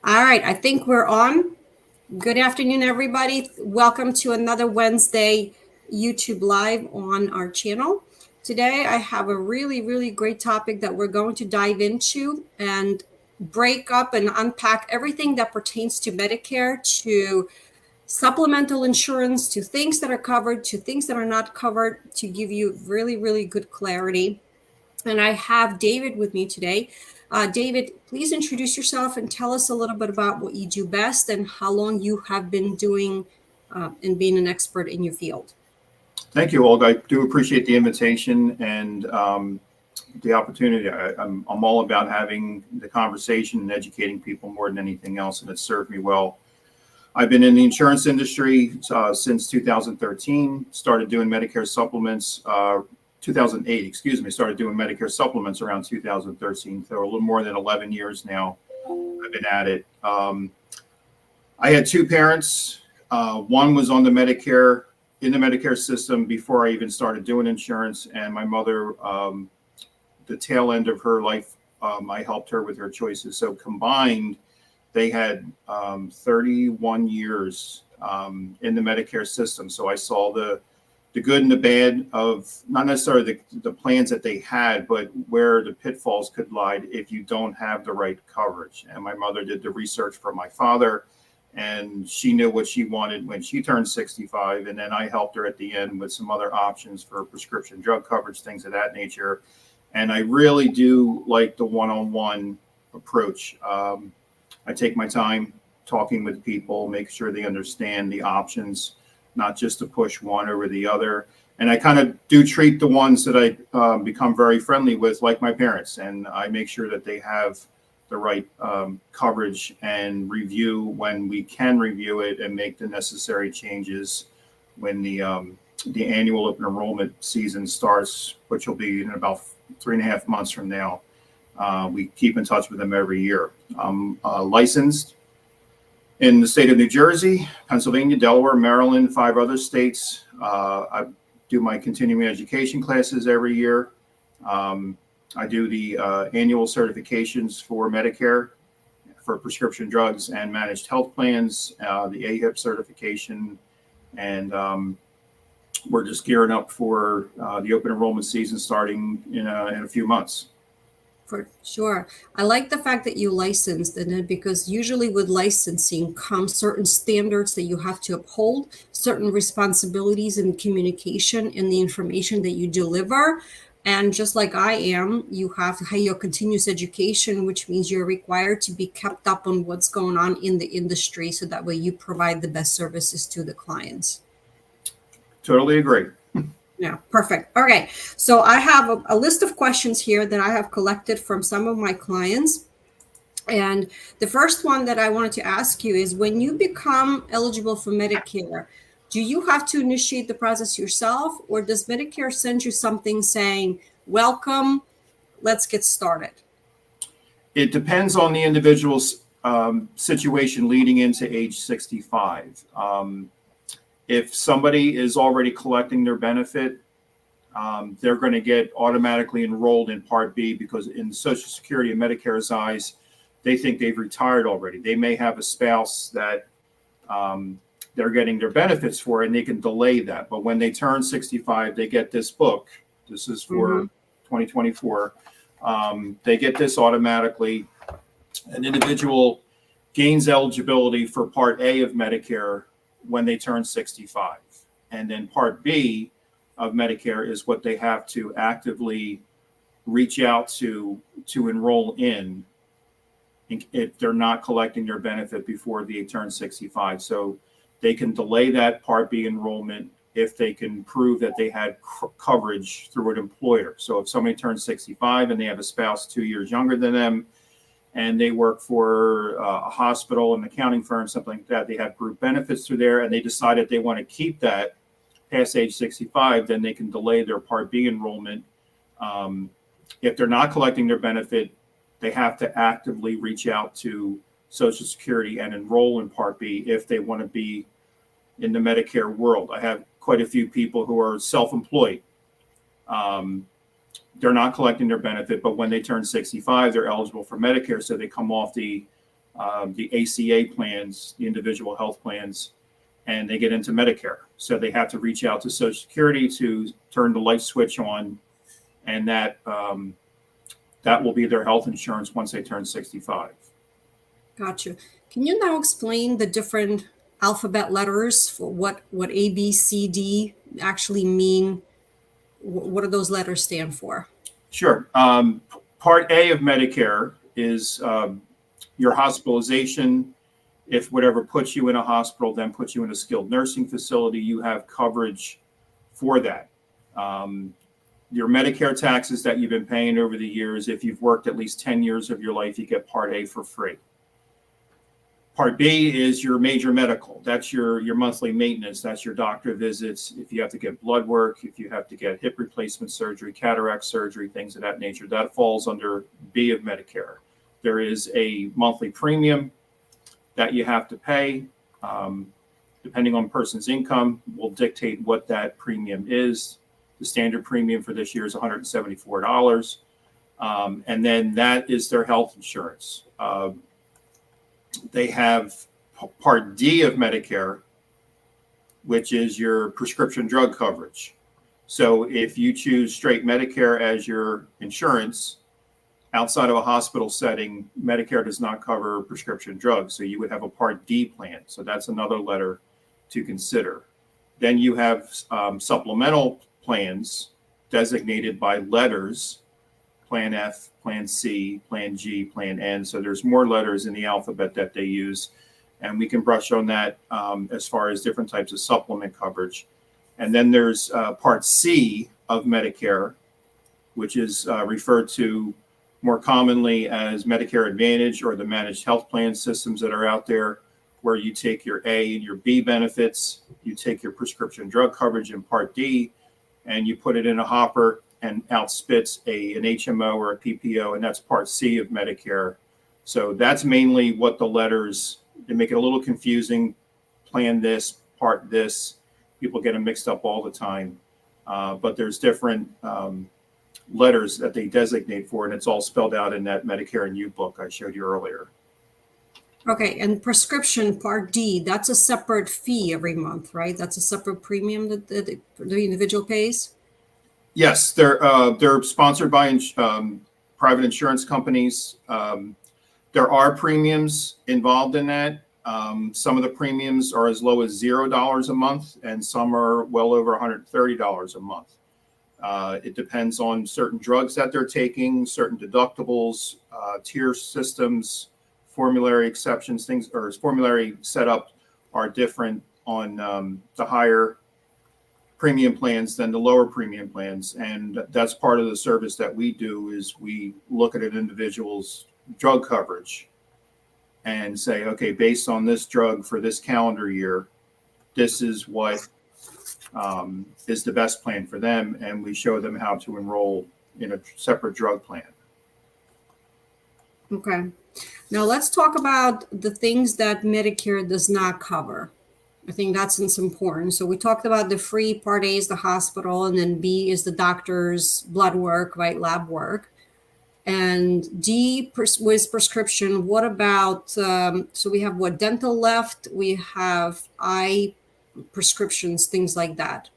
All right, I think we're on. Good afternoon, everybody. Welcome to another Wednesday YouTube Live on our channel. Today, I have a really great topic that we're going to dive into and break up and unpack everything that pertains to Medicare, to supplemental insurance, to things that are covered, to things that are not covered, to give you really good clarity. And I have David with me today. David, please introduce yourself and tell us a little bit about what you do best and how long you have been doing and being an expert in your field. Thank you, Olga. I do appreciate the invitation and the opportunity. I'm all about having the conversation and educating people more than anything else, and it's served me well. I've been in the insurance industry since 2013, started doing Medicare supplements 2008, started doing Medicare supplements around 2013. So a little more than 11 years now I've been at it. I had two parents. One was on the Medicare system before I even started doing insurance. And my mother, the tail end of her life, I helped her with her choices. So combined, they had 31 years in the Medicare system. So I saw the good and the bad of not necessarily the plans that they had, but where the pitfalls could lie if you don't have the right coverage. And my mother did the research for my father, and she knew what she wanted when she turned 65. And then I helped her at the end with some other options for prescription drug coverage, things of that nature. And I really do like the one-on-one approach. I take my time talking with people, make sure they understand the options, not just to push one over the other. And I kind of do treat the ones that I become very friendly with like my parents. And I make sure that they have the right coverage and review when we can review it and make the necessary changes when the annual open enrollment season starts, which will be in about 3.5 months from now. We keep in touch with them every year. I'm licensed in the state of New Jersey, Pennsylvania, Delaware, Maryland, 5 other states. I do my continuing education classes every year. I do the annual certifications for Medicare for prescription drugs and managed health plans, the AHIP certification, and we're just gearing up for the open enrollment season starting in a few months. For sure. I like the fact that you licensed in it, because usually with licensing comes certain standards that you have to uphold, certain responsibilities in communication and the information that you deliver. And just like I am, you have your continuous education, which means you're required to be kept up on what's going on in the industry, so that way you provide the best services to the clients. Totally agree. Yeah, perfect. Okay, so I have a list of questions here that I have collected from some of my clients. And the first one that I wanted to ask you is, when you become eligible for Medicare, do you have to initiate the process yourself, or does Medicare send you something saying, welcome, let's get started? It depends on the individual's situation leading into age 65. If somebody is already collecting their benefit, they're going to get automatically enrolled in Part B, because in Social Security and Medicare's eyes, they think they've retired already. They may have a spouse that they're getting their benefits for, and they can delay that. But when they turn 65, they get this book. This is for 2024. They get this automatically. An individual gains eligibility for Part A of Medicare when they turn 65. And then Part B of Medicare is what they have to actively reach out to enroll in if they're not collecting their benefit before they turn 65. So they can delay that Part B enrollment if they can prove that they had coverage through an employer. So if somebody turns 65 and they have a spouse 2 years younger than them, and they work for a hospital, an accounting firm, something like that, they have group benefits through there, and they decided they want to keep that past age 65, then they can delay their Part B enrollment. If they're not collecting their benefit, they have to actively reach out to Social Security and enroll in Part B if they want to be in the Medicare world. I have quite a few people who are self-employed. They're not collecting their benefit, but when they turn 65, they're eligible for Medicare. So they come off the the ACA plans, the individual health plans, and they get into Medicare. So they have to reach out to Social Security to turn the light switch on, and that will be their health insurance once they turn 65. Gotcha. Can you now explain the different alphabet letters for what A, B, C, D actually mean? What do those letters stand for? Sure. Part A of Medicare is your hospitalization. If whatever puts you in a hospital, then puts you in a skilled nursing facility, you have coverage for that. Your Medicare taxes that you've been paying over the years, if you've worked at least 10 years of your life, you get Part A for free. Part B is your major medical. That's your monthly maintenance. That's your doctor visits. If you have to get blood work, if you have to get hip replacement surgery, cataract surgery, things of that nature, that falls under B of Medicare. There is a monthly premium that you have to pay. Depending on person's income, will dictate what that premium is. The standard premium for this year is $174. And then that is their health insurance. They have Part D of Medicare, which is your prescription drug coverage. So if you choose straight Medicare as your insurance, outside of a hospital setting, Medicare does not cover prescription drugs. So you would have a Part D plan. So that's another letter to consider. Then you have supplemental plans designated by letters: Plan F, Plan C, Plan G, Plan N. So there's more letters in the alphabet that they use. And we can brush on that as far as different types of supplement coverage. And then there's Part C of Medicare, which is referred to more commonly as Medicare Advantage, or the managed health plan systems that are out there, where you take your A and your B benefits, you take your prescription drug coverage in Part D, and you put it in a hopper and out spits an HMO or a PPO, and that's Part C of Medicare. So that's mainly what the letters, they make it a little confusing. Plan this, part this. People get them mixed up all the time. But there's different letters that they designate for, and it's all spelled out in that Medicare and You book I showed you earlier. Okay, and prescription Part D, that's a separate fee every month, right? That's a separate premium that the individual pays? Yes, they're sponsored by private insurance companies. There are premiums involved in that. Some of the premiums are as low as $0 a month, and some are well over $130 a month. It depends on certain drugs that they're taking, certain deductibles, tier systems, formulary exceptions, things, or formulary setup are different on the higher premium plans than the lower premium plans. And that's part of the service that we do, is we look at an individual's drug coverage and say, okay, based on this drug for this calendar year, this is what is the best plan for them. And we show them how to enroll in a separate drug plan. Okay. Now let's talk about the things that Medicare does not cover. I think that's important. So we talked about the free. Part A is the hospital, and then B is the doctor's blood work, right? Lab work. And D was prescription. What about, so we have what, dental left? We have eye prescriptions, things like that.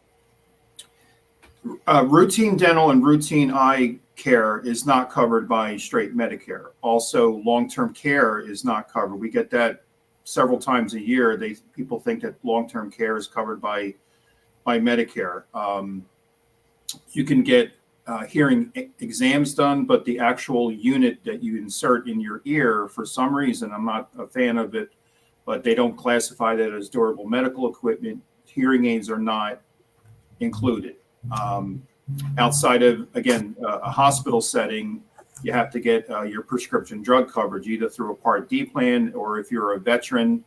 Routine dental and routine eye care is not covered by straight Medicare. Also, long-term care is not covered. We get that several times a year. People think that long-term care is covered by Medicare. You can get hearing exams done, but the actual unit that you insert in your ear, for some reason, I'm not a fan of it, but they don't classify that as durable medical equipment. Hearing aids are not included. Outside of, again, a hospital setting, you have to get your prescription drug coverage either through a Part D plan, or if you're a veteran,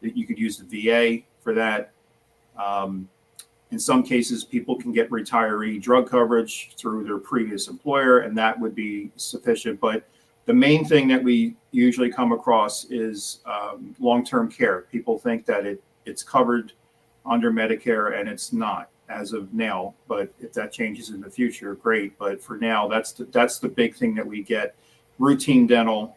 you could use the VA for that. In some cases, people can get retiree drug coverage through their previous employer, and that would be sufficient. But the main thing that we usually come across is long-term care. People think that it's covered under Medicare, and it's not as of now. But if that changes in the future, great. But for now, that's the big thing that we get: routine dental,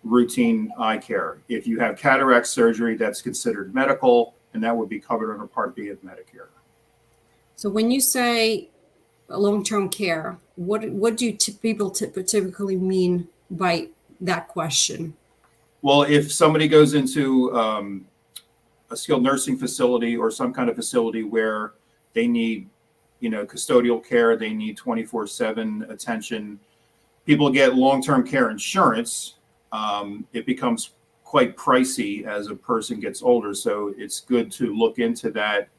routine eye care. If you have cataract surgery, that's considered medical, and that would be covered under Part B of Medicare. So when you say long-term care, what do people typically mean by that question? Well, if somebody goes into a skilled nursing facility or some kind of facility where they need, custodial care, they need 24/7 attention, people get long-term care insurance. It becomes quite pricey as a person gets older. So it's good to look into that.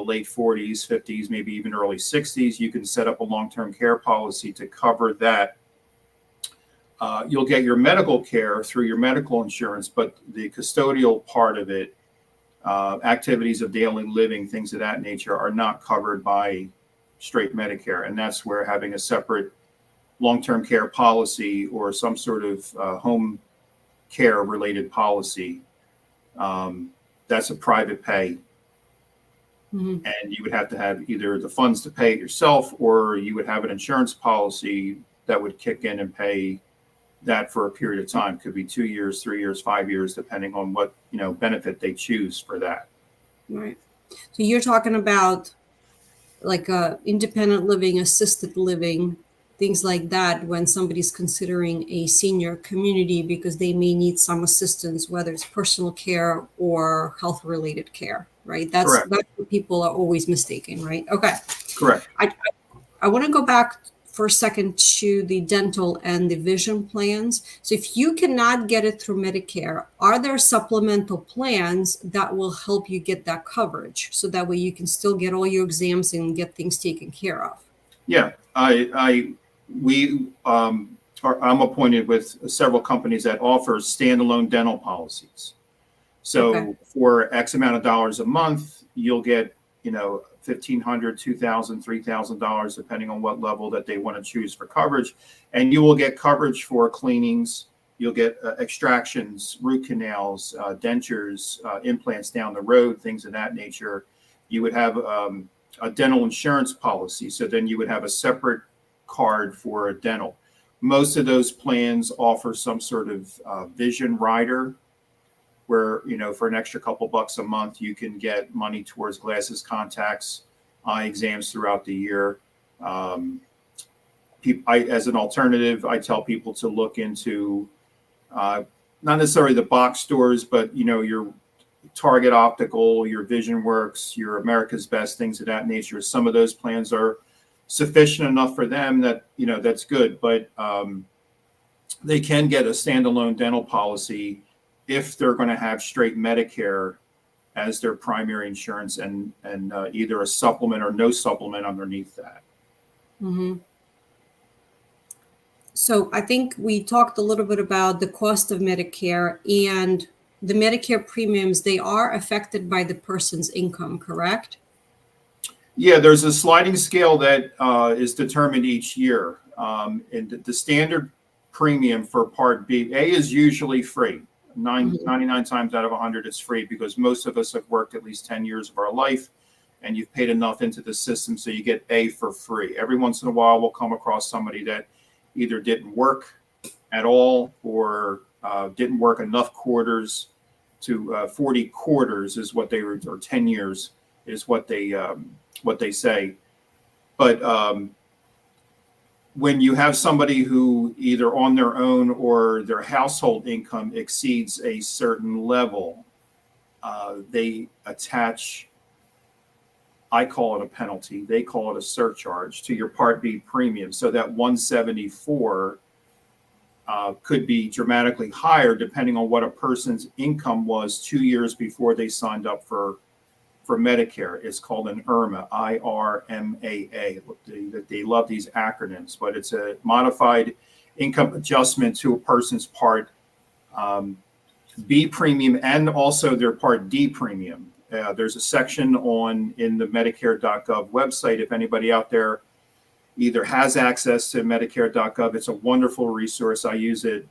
Late 40s, 50s, maybe even early 60s, you can set up a long-term care policy to cover that. You'll get your medical care through your medical insurance, but the custodial part of it, activities of daily living, things of that nature, are not covered by straight Medicare. And that's where having a separate long-term care policy or some sort of home care related policy, that's a private pay. Mm-hmm. And you would have to have either the funds to pay it yourself, or you would have an insurance policy that would kick in and pay that for a period of time. Could be 2 years, 3 years, 5 years, depending on what benefit they choose for that. Right. So you're talking about like independent living, assisted living, things like that, when somebody's considering a senior community because they may need some assistance, whether it's personal care or health related care, right? That's what people are always mistaken, right? Okay. Correct. I want to go back for a second to the dental and the vision plans. So if you cannot get it through Medicare, are there supplemental plans that will help you get that coverage so that way you can still get all your exams and get things taken care of? Yeah, I'm appointed with several companies that offer standalone dental policies. So for X amount of dollars a month, you'll get, $1,500, $2,000, $3,000, depending on what level that they want to choose for coverage. And you will get coverage for cleanings. You'll get extractions, root canals, dentures, implants down the road, things of that nature. You would have a dental insurance policy. So then you would have a separate card for a dental. Most of those plans offer some sort of vision rider where, for an extra couple bucks a month, you can get money towards glasses, contacts, eye exams throughout the year. As an alternative, I tell people to look into not necessarily the box stores, but, your Target Optical, your Vision Works, your America's Best, things of that nature. Some of those plans are sufficient enough for them that, that's good. But they can get a standalone dental policy if they're going to have straight Medicare as their primary insurance and either a supplement or no supplement underneath that. Mm-hmm. So I think we talked a little bit about the cost of Medicare and the Medicare premiums. They are affected by the person's income, correct? Yeah, there's a sliding scale that is determined each year. And the standard premium for Part B, A is usually free. 99 times out of 100, it's free because most of us have worked at least 10 years of our life and you've paid enough into the system. So you get A for free. Every once in a while, we'll come across somebody that either didn't work at all or didn't work enough quarters to 40 quarters is what they were, or 10 years is what they say. But when you have somebody who either on their own or their household income exceeds a certain level, they attach, I call it a penalty, they call it a surcharge to your Part B premium. So that 174 could be dramatically higher depending on what a person's income was 2 years before they signed up for Medicare. It's called an IRMAA, IRMAA. They love these acronyms, but it's a modified income adjustment to a person's Part B premium and also their Part D premium. There's a section in the Medicare.gov website. If anybody out there either has access to Medicare.gov, it's a wonderful resource. I use it,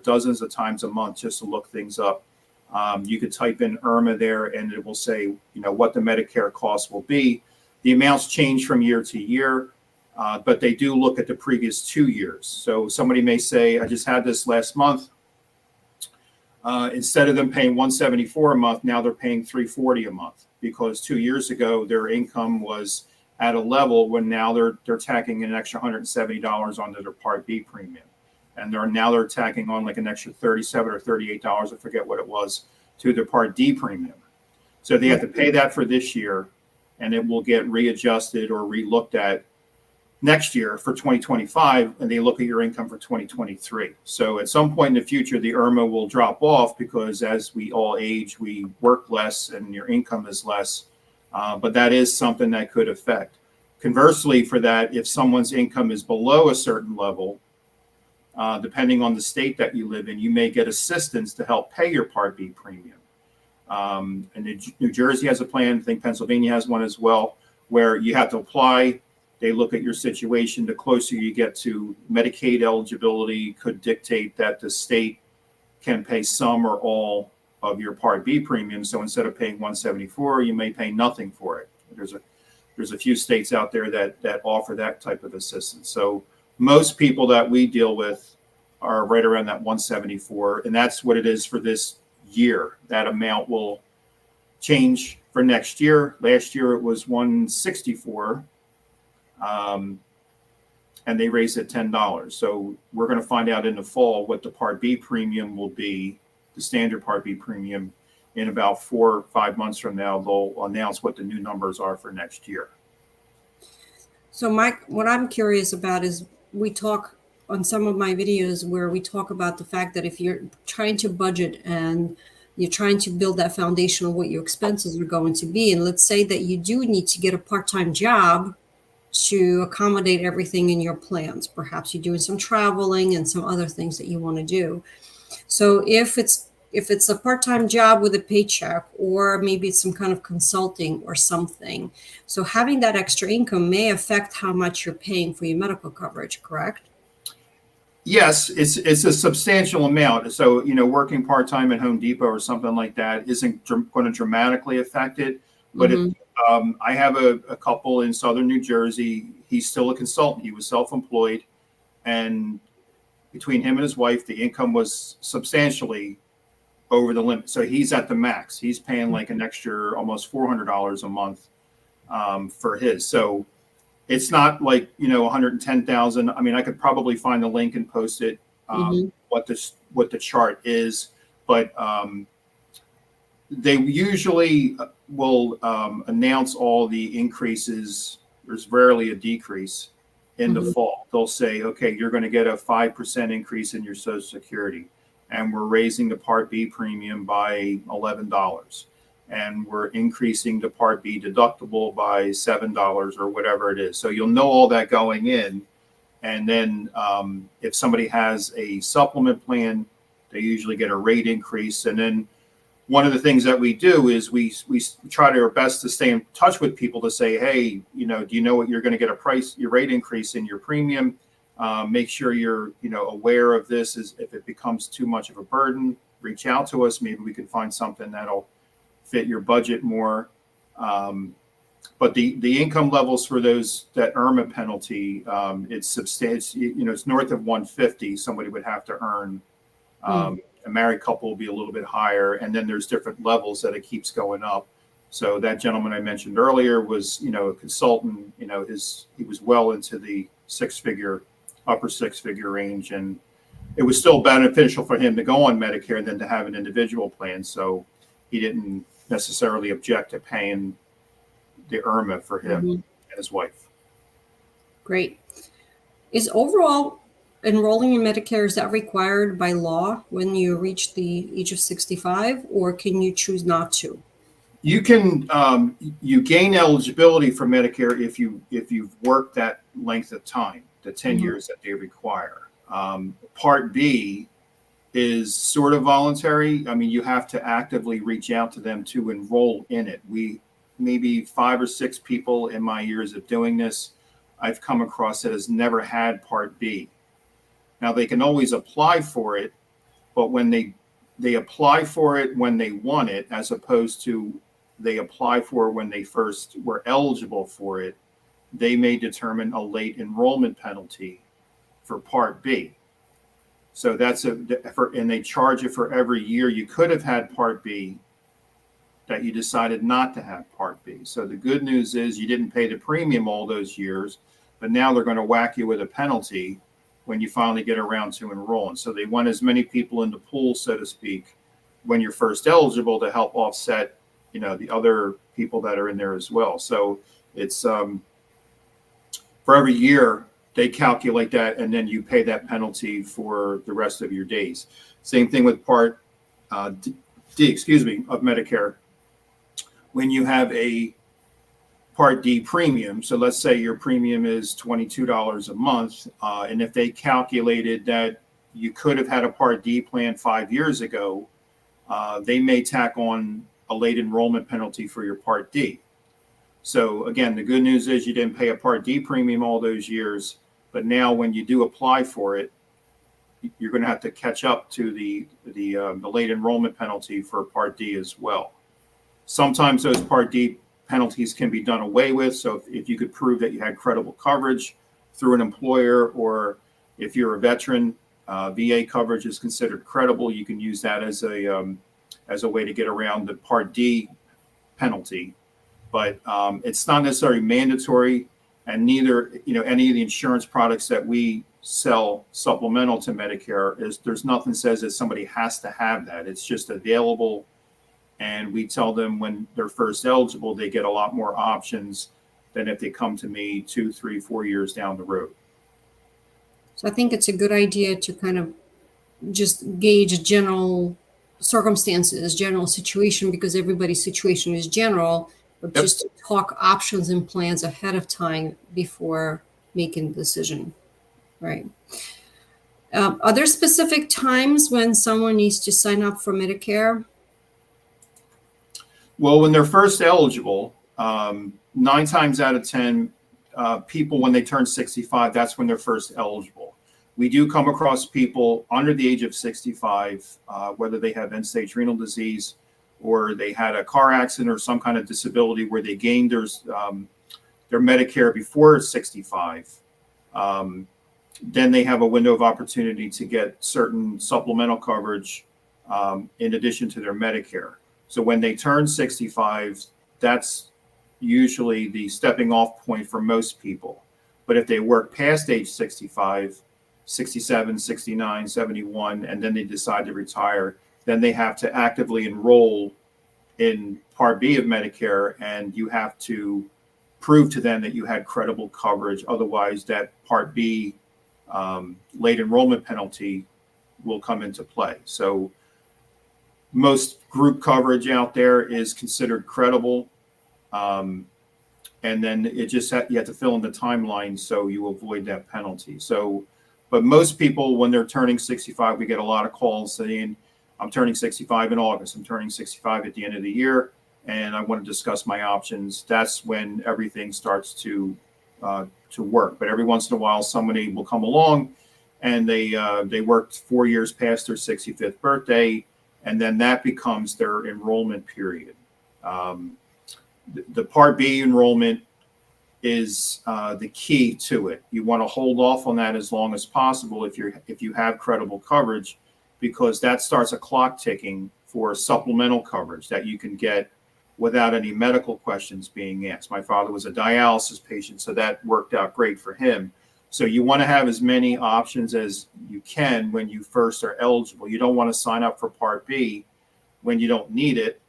dozens of times a month just to look things up. You could type in IRMAA there and it will say, what the Medicare cost will be. The amounts change from year to year, but they do look at the previous 2 years. So somebody may say, I just had this last month. Instead of them paying $174 a month, now they're paying $340 a month, because 2 years ago their income was at a level when now they're tacking an extra $170 onto their Part B premium, and they're tacking on like an extra $37 or $38, I forget what it was, to their Part D premium. So they have to pay that for this year, and it will get readjusted or relooked at next year for 2025, and they look at your income for 2023. So at some point in the future, the IRMA will drop off, because as we all age, we work less and your income is less. But that is something that could affect. Conversely, for that, if someone's income is below a certain level, depending on the state that you live in, you may get assistance to help pay your Part B premium. And New Jersey has a plan. I think Pennsylvania has one as well, where you have to apply. They look at your situation. The closer you get to Medicaid eligibility could dictate that the state can pay some or all of your Part B premium. So instead of paying $174, you may pay nothing for it. There's a few states out there that offer that type of assistance. So most people that we deal with are right around that $174, and that's what it is for this year. That amount will change for next year. Last year it was $164. And they raised it $10. So we're going to find out in the fall what the Part B premium will be, the standard Part B premium, in about 4 or 5 months from now. They'll announce what the new numbers are for next year. So Mike, what I'm curious about is, we talk on some of my videos where we talk about the fact that if you're trying to budget and you're trying to build that foundation of what your expenses are going to be, and let's say that you do need to get a part-time job to accommodate everything in your plans. Perhaps you're doing some traveling and some other things that you want to do. So if it's a part-time job with a paycheck, or maybe it's some kind of consulting or something, so having that extra income may affect how much you're paying for your medical coverage, correct? Yes, it's a substantial amount. So, working part-time at Home Depot or something like that isn't going to dramatically affect it. But I have a couple in Southern New Jersey. He's still a consultant. He was self-employed, and between him and his wife, the income was substantially over the limit. So he's at the max. He's paying like an extra almost $400 a month for his. So it's not like, 110,000. I mean, I could probably find the link and post it, what the chart is, but they usually will announce all the increases. There's rarely a decrease in the fall. They'll say, okay, you're going to get a 5% increase in your Social Security, and we're raising the Part B premium by $11, and we're increasing the Part B deductible by $7 or whatever it is. So you'll know all that going in. And then if somebody has a supplement plan, they usually get a rate increase. And then one of the things that we do is we try our best to stay in touch with people to say, hey, do you know what you're going to get your rate increase in your premium? Make sure you're, aware of this. Is if it becomes too much of a burden, reach out to us. Maybe we can find something that'll fit your budget more. But the income levels for that IRMA penalty, it's substantial. It's north of 150. Somebody would have to earn. A married couple will be a little bit higher, and then there's different levels that it keeps going up. So that gentleman I mentioned earlier was, a consultant. He was well into the upper six figure range, and it was still beneficial for him to go on Medicare than to have an individual plan. So he didn't necessarily object to paying the IRMA for him and his wife. Great. Is overall enrolling in Medicare, is that required by law when you reach the age of 65, or can you choose not to? You can you gain eligibility for Medicare if you've worked that length of time, the 10 years that they require. Part B is sort of voluntary. I mean, you have to actively reach out to them to enroll in it. Maybe 5 or 6 people in my years of doing this, I've come across that has never had Part B. Now, they can always apply for it, but when they apply for it when they want it, as opposed to they apply for it when they first were eligible for it, they may determine a late enrollment penalty for Part B. So and they charge you for every year you could have had Part B that you decided not to have Part B. So the good news is you didn't pay the premium all those years, but now they're going to whack you with a penalty when you finally get around to enrolling. So they want as many people in the pool, so to speak, when you're first eligible to help offset, the other people that are in there as well. So it's for every year they calculate that, and then you pay that penalty for the rest of your days. Same thing with Part D, of Medicare. When you have a Part D premium, so let's say your premium is $22 a month, and if they calculated that you could have had a Part D plan 5 years ago, they may tack on a late enrollment penalty for your Part D. So again, the good news is you didn't pay a Part D premium all those years, but now when you do apply for it, you're going to have to catch up to the late enrollment penalty for Part D as well. Sometimes those Part D penalties can be done away with. So if you could prove that you had credible coverage through an employer, or if you're a veteran, VA coverage is considered credible, you can use that as a way to get around the Part D penalty. But it's not necessarily mandatory, and neither, any of the insurance products that we sell supplemental to Medicare there's nothing says that somebody has to have that. It's just available. And we tell them when they're first eligible, they get a lot more options than if they come to me 2, 3, 4 years down the road. So I think it's a good idea to kind of just gauge general circumstances, general situation, because everybody's situation is general, but Yep. just to talk options and plans ahead of time before making the decision. Right. Are there specific times when someone needs to sign up for Medicare? Well, when they're first eligible, 9 times out of 10, people, when they turn 65, that's when they're first eligible. We do come across people under the age of 65, whether they have end-stage renal disease or they had a car accident or some kind of disability where they gained their Medicare before 65. Then they have a window of opportunity to get certain supplemental coverage in addition to their Medicare. So when they turn 65, that's usually the stepping off point for most people. But if they work past age 65, 67, 69, 71, and then they decide to retire, then they have to actively enroll in Part B of Medicare, and you have to prove to them that you had credible coverage. Otherwise, that Part B late enrollment penalty will come into play. So most group coverage out there is considered credible. And then you have to fill in the timeline so you avoid that penalty. So, but most people, when they're turning 65, we get a lot of calls saying, I'm turning 65 in August, I'm turning 65 at the end of the year, and I want to discuss my options. That's when everything starts to work. But every once in a while, somebody will come along and they worked 4 years past their 65th birthday, and then that becomes their enrollment period. The Part B enrollment is the key to it. You want to hold off on that as long as possible if you have credible coverage, because that starts a clock ticking for supplemental coverage that you can get without any medical questions being asked. My father was a dialysis patient, so that worked out great for him. So you want to have as many options as you can when you first are eligible. You don't want to sign up for Part B when you don't need it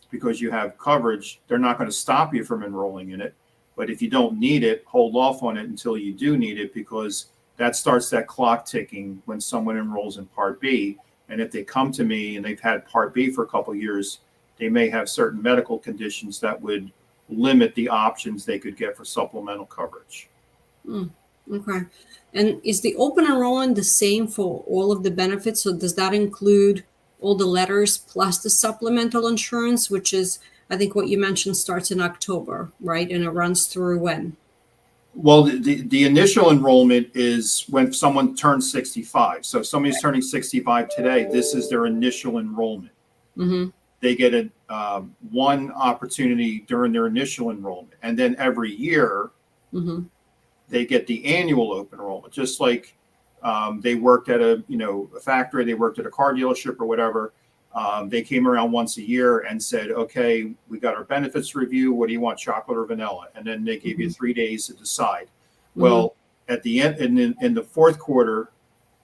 because you have coverage. They're not going to stop you from enrolling in it. But if you don't need it, hold off on it until you do need it, because that starts that clock ticking when someone enrolls in Part B. And if they come to me and they've had Part B for a couple of years, they may have certain medical conditions that would limit the options they could get for supplemental coverage. Okay. And is the open enrollment the same for all of the benefits? So does that include all the letters plus the supplemental insurance, which is, I think what you mentioned, starts in October, right? And it runs through when? Well, the initial enrollment is when someone turns 65. So if somebody's turning 65 today, this is their initial enrollment. Mm-hmm. They get one opportunity during their initial enrollment. And then every year, Mm-hmm. they get the annual open enrollment, just like They worked at a factory, they worked at a car dealership or whatever. They came around once a year and said, okay, we got our benefits review. What do you want, chocolate or vanilla? And then they gave you 3 days to decide. Well, at the end, in the fourth quarter,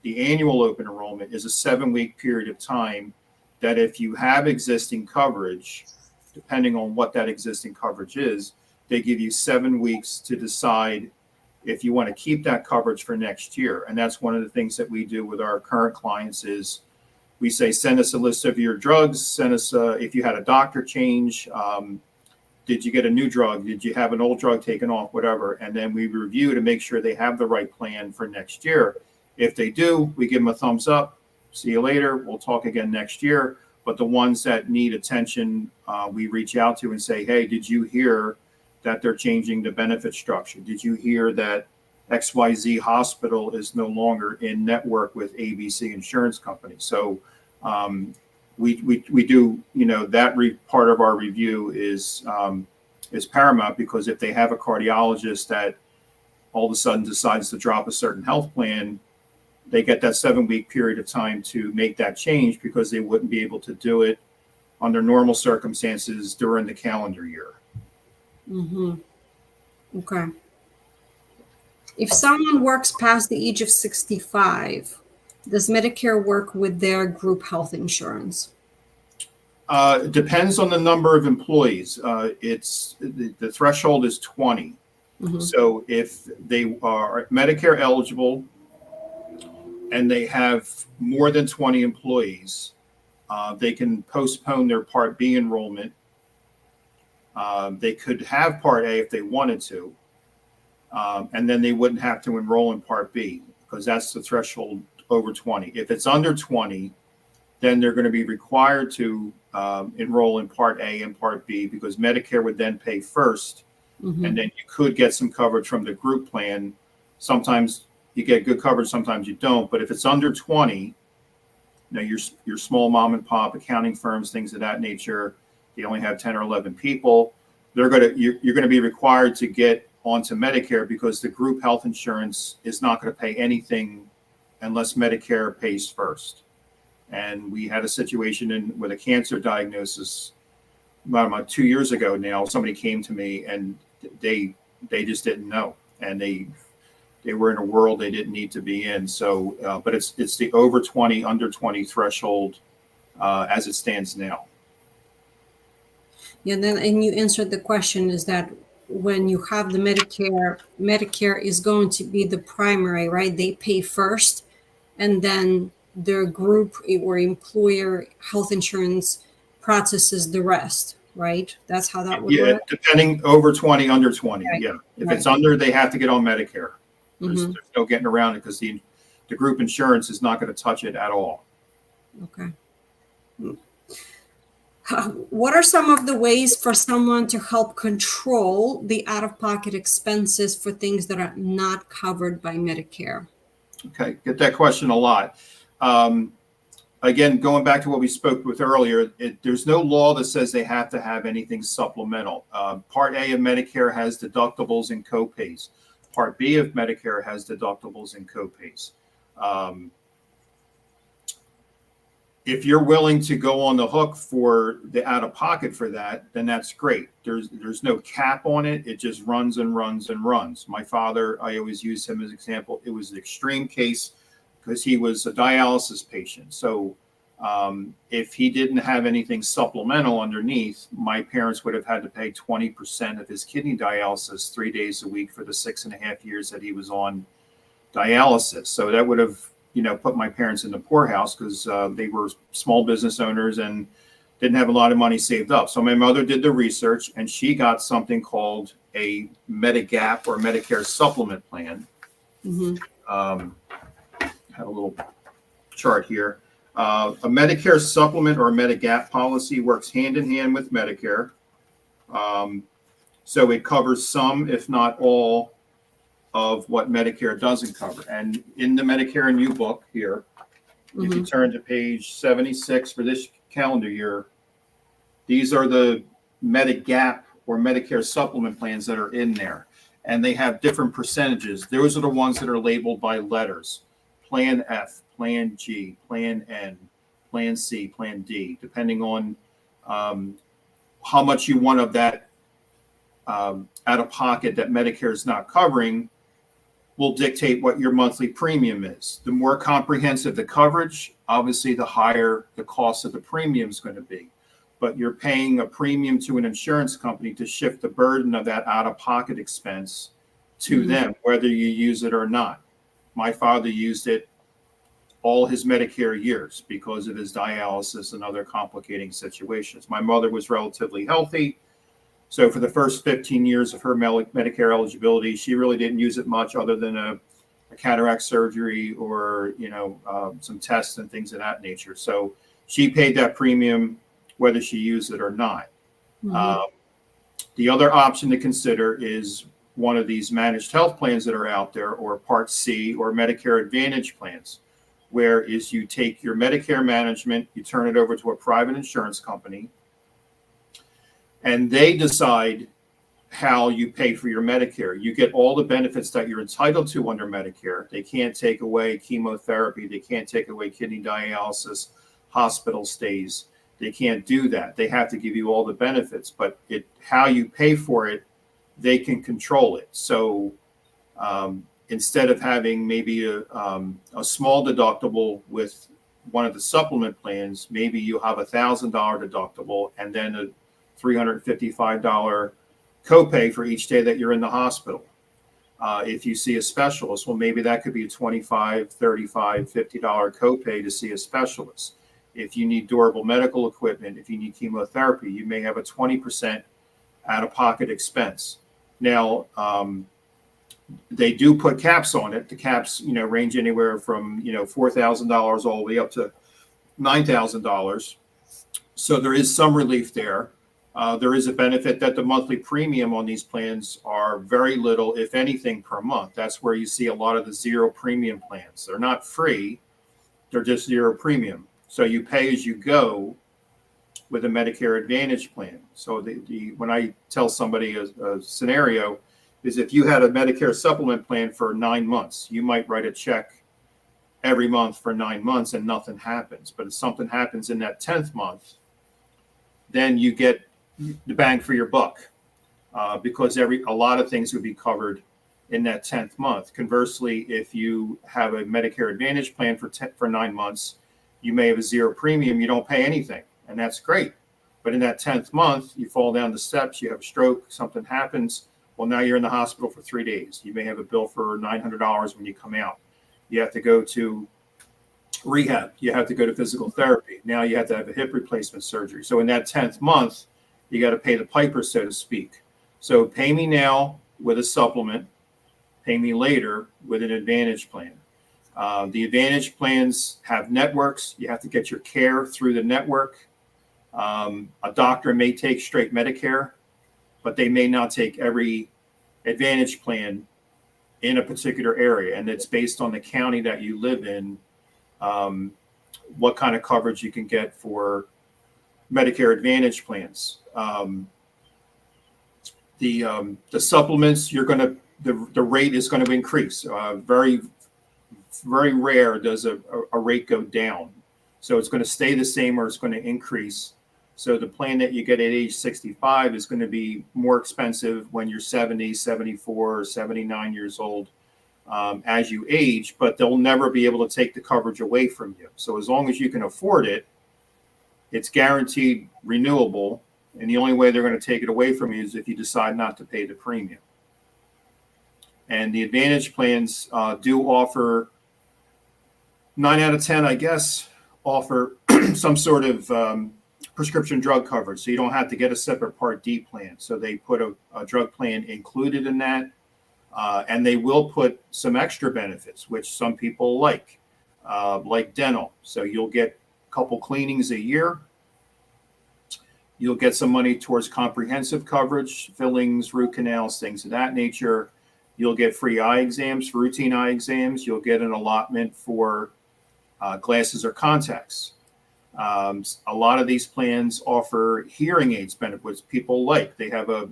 the annual open enrollment is a 7-week period of time that if you have existing coverage, depending on what that existing coverage is, they give you 7 weeks to decide if you want to keep that coverage for next year. And that's one of the things that we do with our current clients is we say, send us a list of your drugs, send us if you had a doctor change, did you get a new drug? Did you have an old drug taken off, whatever? And then we review to make sure they have the right plan for next year. If they do, we give them a thumbs up. See you later. We'll talk again next year. But the ones that need attention, we reach out to and say, hey, did you hear that they're changing the benefit structure? Did you hear that XYZ hospital is no longer in network with ABC insurance company? So we do, that part of our review is paramount, because if they have a cardiologist that all of a sudden decides to drop a certain health plan, they get that 7-week period of time to make that change, because they wouldn't be able to do it under normal circumstances during the calendar year. Okay. If someone works past the age of 65, does Medicare work with their group health insurance? It depends on the number of employees. It's the threshold is 20. So if they are Medicare eligible and they have more than 20 employees, they can postpone their Part B enrollment. They could have Part A if they wanted to, and then they wouldn't have to enroll in Part B, because that's the threshold over 20. If it's under 20, then they're going to be required to enroll in Part A and Part B, because Medicare would then pay first, and then you could get some coverage from the group plan. Sometimes you get good coverage, sometimes you don't. But if it's under 20, your small mom and pop accounting firms, things of that nature, they only have 10 or 11 people. You're going to be required to get onto Medicare, because the group health insurance is not going to pay anything unless Medicare pays first. And we had a situation with a cancer diagnosis about 2 years ago now. Somebody came to me and they just didn't know, and they were in a world they didn't need to be in. So, but it's the over 20, under 20 threshold as it stands now. Yeah, and you answered the question, is that when you have the Medicare is going to be the primary, right? They pay first, and then their group or employer health insurance processes the rest, right? That's how that would work? Depending over 20, under 20. Right. Yeah. If it's under, they have to get on Medicare. There's no getting around it, because the group insurance is not going to touch it at all. Okay. What are some of the ways for someone to help control the out-of-pocket expenses for things that are not covered by Medicare? Okay, get that question a lot. Again, going back to what we spoke with earlier, there's no law that says they have to have anything supplemental. Part A of Medicare has deductibles and copays. Part B of Medicare has deductibles and copays. If you're willing to go on the hook for the out-of-pocket for that, then that's great. There's no cap on it. It just runs and runs and runs. My father, I always use him as an example. It was an extreme case because he was a dialysis patient. So if he didn't have anything supplemental underneath, my parents would have had to pay 20% of his kidney dialysis 3 days a week for the 6.5 years that he was on dialysis. So that would have put my parents in the poorhouse, because they were small business owners and didn't have a lot of money saved up. So my mother did the research, and she got something called a Medigap or Medicare supplement plan. Have a little chart here. A Medicare supplement or a Medigap policy works hand in hand with Medicare. So it covers some, if not all, of what Medicare doesn't cover. And in the Medicare New Book here, if you turn to page 76 for this calendar year, these are the Medigap or Medicare supplement plans that are in there. And they have different percentages. Those are the ones that are labeled by letters. Plan F, Plan G, Plan N, Plan C, Plan D, depending on how much you want of that out of pocket that Medicare is not covering will dictate what your monthly premium is. The more comprehensive the coverage, obviously the higher the cost of the premium is going to be. But you're paying a premium to an insurance company to shift the burden of that out-of-pocket expense to them, whether you use it or not. My father used it all his Medicare years because of his dialysis and other complicating situations. My mother was relatively healthy. So for the first 15 years of her Medicare eligibility, she really didn't use it much other than a cataract surgery or, some tests and things of that nature. So she paid that premium whether she used it or not. The other option to consider is one of these managed health plans that are out there, or Part C or Medicare Advantage plans, where is you take your Medicare management, you turn it over to a private insurance company, and they decide how you pay for your Medicare. You get all the benefits that you're entitled to under Medicare. They can't take away chemotherapy. They can't take away kidney dialysis, hospital stays. They can't do that. They have to give you all the benefits, but how you pay for it, they can control it. So instead of having maybe a small deductible with one of the supplement plans, maybe you have $1,000 deductible and then a $355 copay for each day that you're in the hospital. If you see a specialist, well, maybe that could be a $25, $35, $50 copay to see a specialist. If you need durable medical equipment, if you need chemotherapy, you may have a 20% out-of-pocket expense. Now, they do put caps on it. The caps, range anywhere from, $4,000 all the way up to $9,000. So there is some relief there. There is a benefit that the monthly premium on these plans are very little, if anything, per month. That's where you see a lot of the zero premium plans. They're not free. They're just zero premium. So you pay as you go with a Medicare Advantage plan. So when I tell somebody a scenario is if you had a Medicare supplement plan for 9 months, you might write a check every month for 9 months and nothing happens. But if something happens in that 10th month, then you get the bang for your buck because a lot of things would be covered in that 10th month. Conversely, if you have a Medicare Advantage plan for 9 months, you may have a zero premium, you don't pay anything, and that's great. But in that 10th month, you fall down the steps, you have a stroke, something happens, well, now you're in the hospital for 3 days. You may have a bill for $900 when you come out. You have to go to rehab. You have to go to physical therapy. Now you have to have a hip replacement surgery. So in that 10th month, you got to pay the piper, so to speak. So pay me now with a supplement, pay me later with an Advantage plan. The Advantage plans have networks. You have to get your care through the network. A doctor may take straight Medicare, but they may not take every Advantage plan in a particular area. And it's based on the county that you live in, what kind of coverage you can get for Medicare Advantage plans. The supplements, the rate is going to increase. Very rare does a rate go down. So it's going to stay the same or it's going to increase. So the plan that you get at age 65 is going to be more expensive when you're 70, 74, or 79 years old as you age, but they'll never be able to take the coverage away from you. So as long as you can afford it, it's guaranteed renewable. And the only way they're going to take it away from you is if you decide not to pay the premium. And the Advantage plans do offer 9 out of 10, I guess, offer some sort of prescription drug coverage. So you don't have to get a separate Part D plan. So they put a drug plan included in that. And they will put some extra benefits, which some people like dental. So you'll get a couple cleanings a year. You'll get some money towards comprehensive coverage, fillings, root canals, things of that nature. You'll get free eye exams, routine eye exams. You'll get an allotment for glasses or contacts. A lot of these plans offer hearing aids benefits, which people like. They have a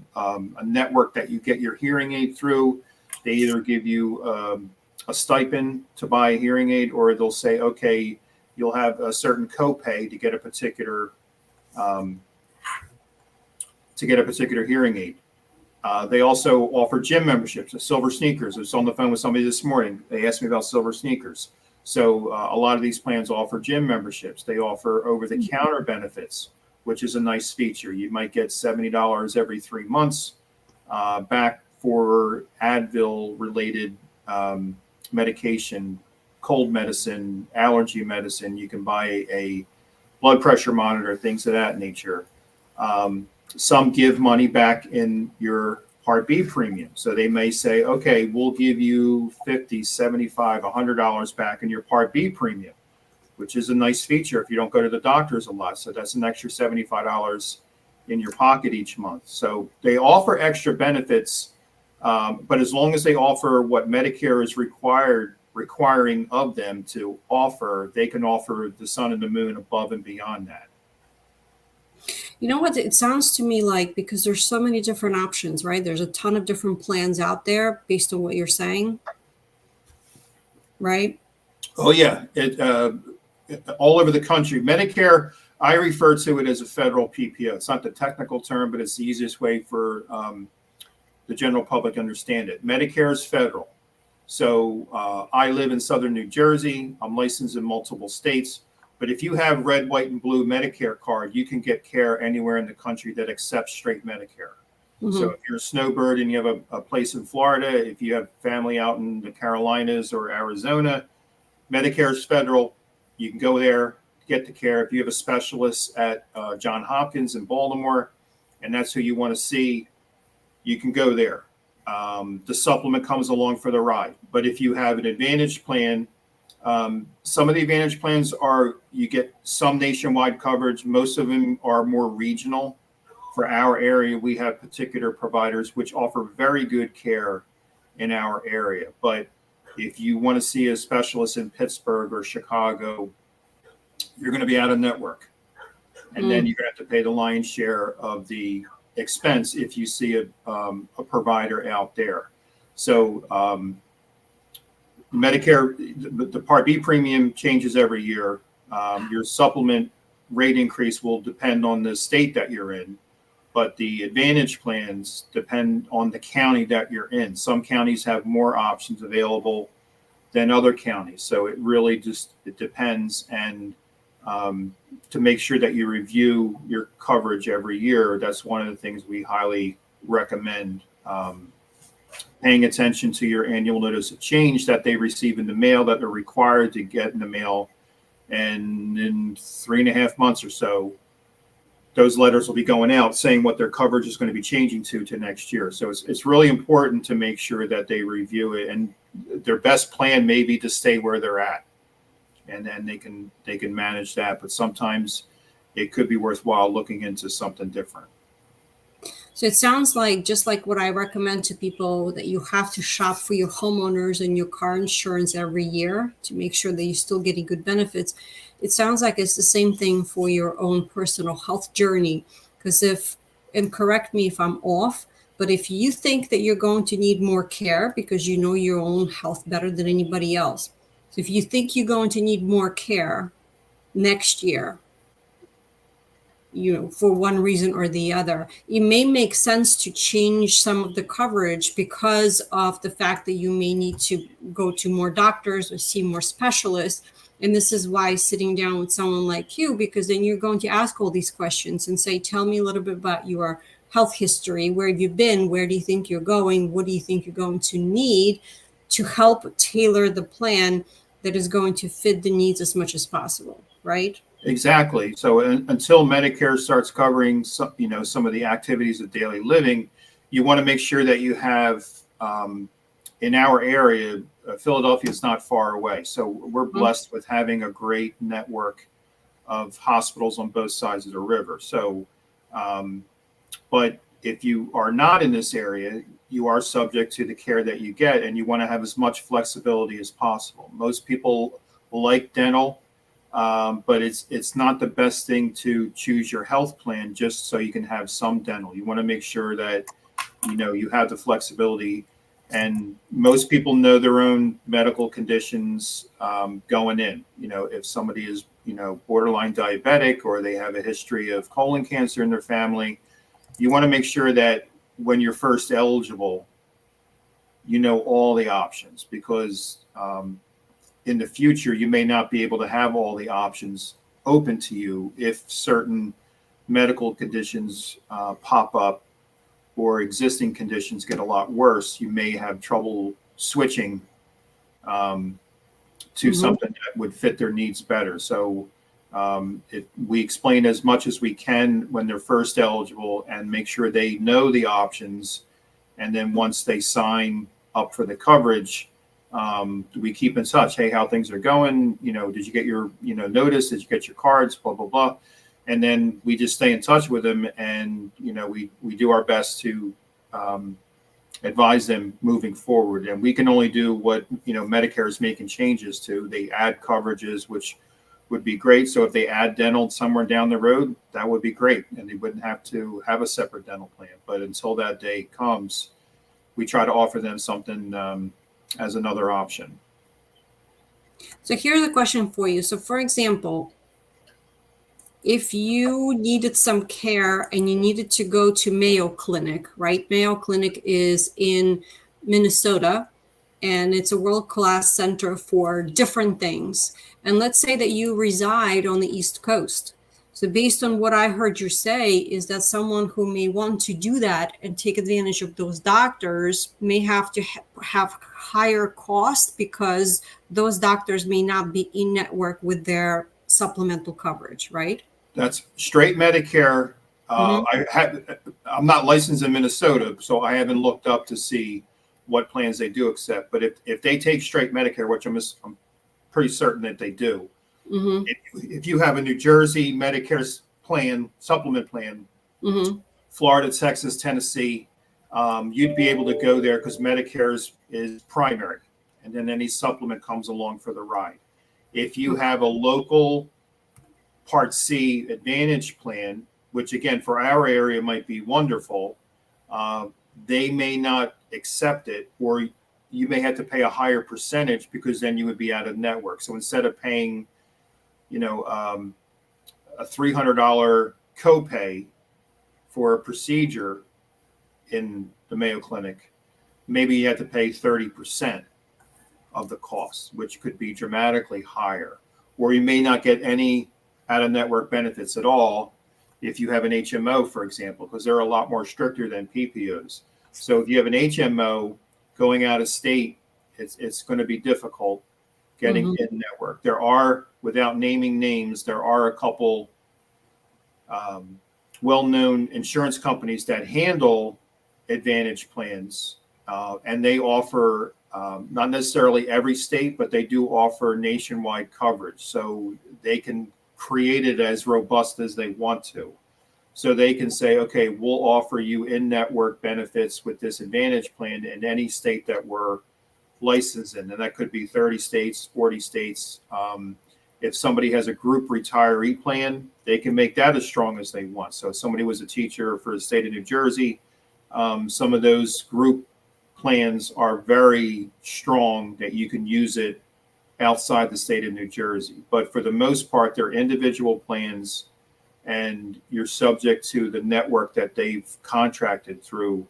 network that you get your hearing aid through. They either give you a stipend to buy a hearing aid, or they'll say, okay, you'll have a certain copay to get a particular hearing aid. They also offer gym memberships, silver sneakers. I was on the phone with somebody this morning. They asked me about silver sneakers. So a lot of these plans offer gym memberships. They offer over-the-counter benefits, which is a nice feature. You might get $70 every 3 months back for Advil-related medication, cold medicine, allergy medicine. You can buy a blood pressure monitor, things of that nature. Some give money back in your Part B premium. So they may say, okay, we'll give you $50, $75, $100 back in your Part B premium, which is a nice feature if you don't go to the doctors a lot. So that's an extra $75 in your pocket each month. So they offer extra benefits, but as long as they offer what Medicare is requiring of them to offer, they can offer the sun and the moon above and beyond that. You know what? It sounds to me like, because there's so many different options, right? There's a ton of different plans out there based on what you're saying, right? Oh, yeah. All over the country. Medicare, I refer to it as a federal PPO. It's not the technical term, but it's the easiest way for the general public to understand it. Medicare is federal. So I live in southern New Jersey. I'm licensed in multiple states. But if you have red, white, and blue Medicare card, you can get care anywhere in the country that accepts straight Medicare. Mm-hmm. So if you're a snowbird and you have a place in Florida, if you have family out in the Carolinas or Arizona, Medicare is federal. You can go there, get the care. If you have a specialist at Johns Hopkins in Baltimore, and that's who you want to see, you can go there. The supplement comes along for the ride. But if you have an Advantage plan, some of the Advantage plans you get some nationwide coverage. Most of them are more regional. For our area, we have particular providers which offer very good care in our area. But if you want to see a specialist in Pittsburgh or Chicago, you're going to be out of network. And then you're going to have to pay the lion's share of the expense if you see a provider out there. So Medicare, the Part B premium changes every year. Your supplement rate increase will depend on the state that you're in, but the Advantage plans depend on the county that you're in. Some counties have more options available than other counties, so it really it depends. And to make sure that you review your coverage every year, that's one of the things we highly recommend. Paying attention to your annual notice of change that they receive in the mail, that they're required to get in the mail. And in 3.5 months or so, those letters will be going out saying what their coverage is going to be changing to next year. So it's really important to make sure that they review it, and their best plan may be to stay where they're at. And then they can manage that. But sometimes it could be worthwhile looking into something different. So it sounds like, just like what I recommend to people, that you have to shop for your homeowners and your car insurance every year to make sure that you're still getting good benefits. It sounds like it's the same thing for your own personal health journey. Because and correct me if I'm off, but if you think that you're going to need more care because you know your own health better than anybody else, so if you think you're going to need more care next year, for one reason or the other, it may make sense to change some of the coverage because of the fact that you may need to go to more doctors or see more specialists. And this is why sitting down with someone like you, because then you're going to ask all these questions and say, tell me a little bit about your health history. Where have you been? Where do you think you're going? What do you think you're going to need to help tailor the plan that is going to fit the needs as much as possible, right? Exactly. So until Medicare starts covering some of the activities of daily living, you want to make sure that you have in our area, Philadelphia is not far away. So we're blessed with having a great network of hospitals on both sides of the river. So, but if you are not in this area, you are subject to the care that you get, and you want to have as much flexibility as possible. Most people like dental. But it's not the best thing to choose your health plan just so you can have some dental. You want to make sure that you have the flexibility And most people know their own medical conditions going in. If somebody is, borderline diabetic, or they have a history of colon cancer in their family, you want to make sure that when you're first eligible, you know all the options, because in the future, you may not be able to have all the options open to you if certain medical conditions pop up, or existing conditions get a lot worse. You may have trouble switching to something that would fit their needs better. So we explain as much as we can when they're first eligible, and make sure they know the options. And then once they sign up for the coverage, we keep in touch. Hey, how things are going? Did you get your notice? Did you get your cards? Blah blah blah. And then we just stay in touch with them, and we do our best to advise them moving forward. And we can only do what Medicare is making changes to. They add coverages, which would be great. So if they add dental somewhere down the road, that would be great, and they wouldn't have to have a separate dental plan. But until that day comes, we try to offer them something as another option. So here's a question for you. So for example, if you needed some care and you needed to go to Mayo Clinic, right? Mayo Clinic is in Minnesota, and it's a world-class center for different things. And let's say that you reside on the East Coast. So based on what I heard you say, is that someone who may want to do that and take advantage of those doctors may have to have higher cost, because those doctors may not be in network with their supplemental coverage, right? That's straight Medicare. I'm not licensed in Minnesota, so I haven't looked up to see what plans they do accept. But if they take straight Medicare, which I'm pretty certain that they do, if you have a New Jersey Medicare plan, supplement plan, Florida, Texas, Tennessee, you'd be able to go there, because Medicare is primary, and then any supplement comes along for the ride. If you have a local Part C Advantage plan, which again for our area might be wonderful, they may not accept it, or you may have to pay a higher percentage, because then you would be out of network. So instead of paying, a $300 copay for a procedure in the Mayo Clinic, maybe you have to pay 30% of the cost, which could be dramatically higher. Or you may not get any out-of-network benefits at all if you have an HMO, for example, because they're a lot more stricter than PPOs. So if you have an HMO going out of state, it's going to be difficult getting in network. There are, without naming names, there are a couple well-known insurance companies that handle Advantage plans, and they offer not necessarily every state, but they do offer nationwide coverage. So they can create it as robust as they want to. So they can say, okay, we'll offer you in-network benefits with this Advantage plan in any state that we're licensed in. And that could be 30 states, 40 states. If somebody has a group retiree plan, they can make that as strong as they want. So if somebody was a teacher for the state of New Jersey, some of those group plans are very strong that you can use it outside the state of New Jersey. But for the most part, they're individual plans, and you're subject to the network that they've contracted through.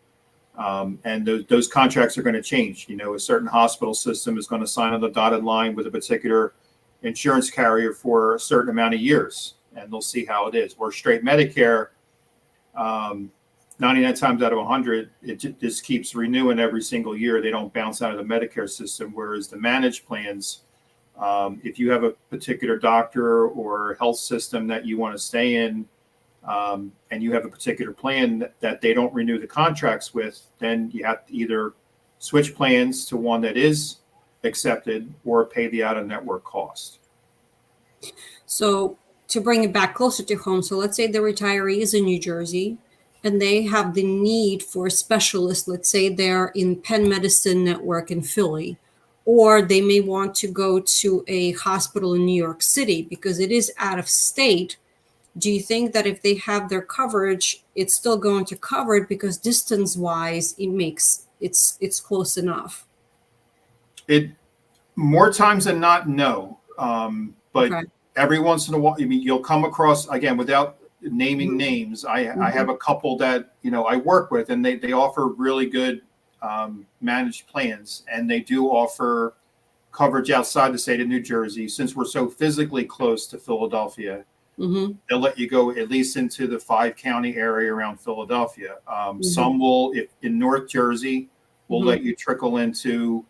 And those contracts are going to change. A certain hospital system is going to sign on the dotted line with a particular insurance carrier for a certain amount of years, and they'll see how it is. Where straight Medicare, 99 times out of 100, it just keeps renewing every single year. They don't bounce out of the Medicare system, whereas the managed plans, if you have a particular doctor or health system that you want to stay in, and you have a particular plan that they don't renew the contracts with, then you have to either switch plans to one that is accepted or pay the out-of-network cost. So to bring it back closer to home, so let's say the retiree is in New Jersey and they have the need for a specialist. Let's say they're in Penn Medicine Network in Philly, or they may want to go to a hospital in New York City because it is out of state. Do you think that if they have their coverage, it's still going to cover it because distance-wise, it makes it's close enough? It more times than not, no. But Okay. every once in a while, I mean, you'll come across, again, without naming Mhm. names. I Mhm. have a couple that I work with, and they offer really good managed plans, and they do offer coverage outside the state of New Jersey. Since we're so physically close to Philadelphia, Mhm. they'll let you go at least into the 5-county area around Philadelphia. Mhm. Some will, if in North Jersey, will Mhm. let you trickle into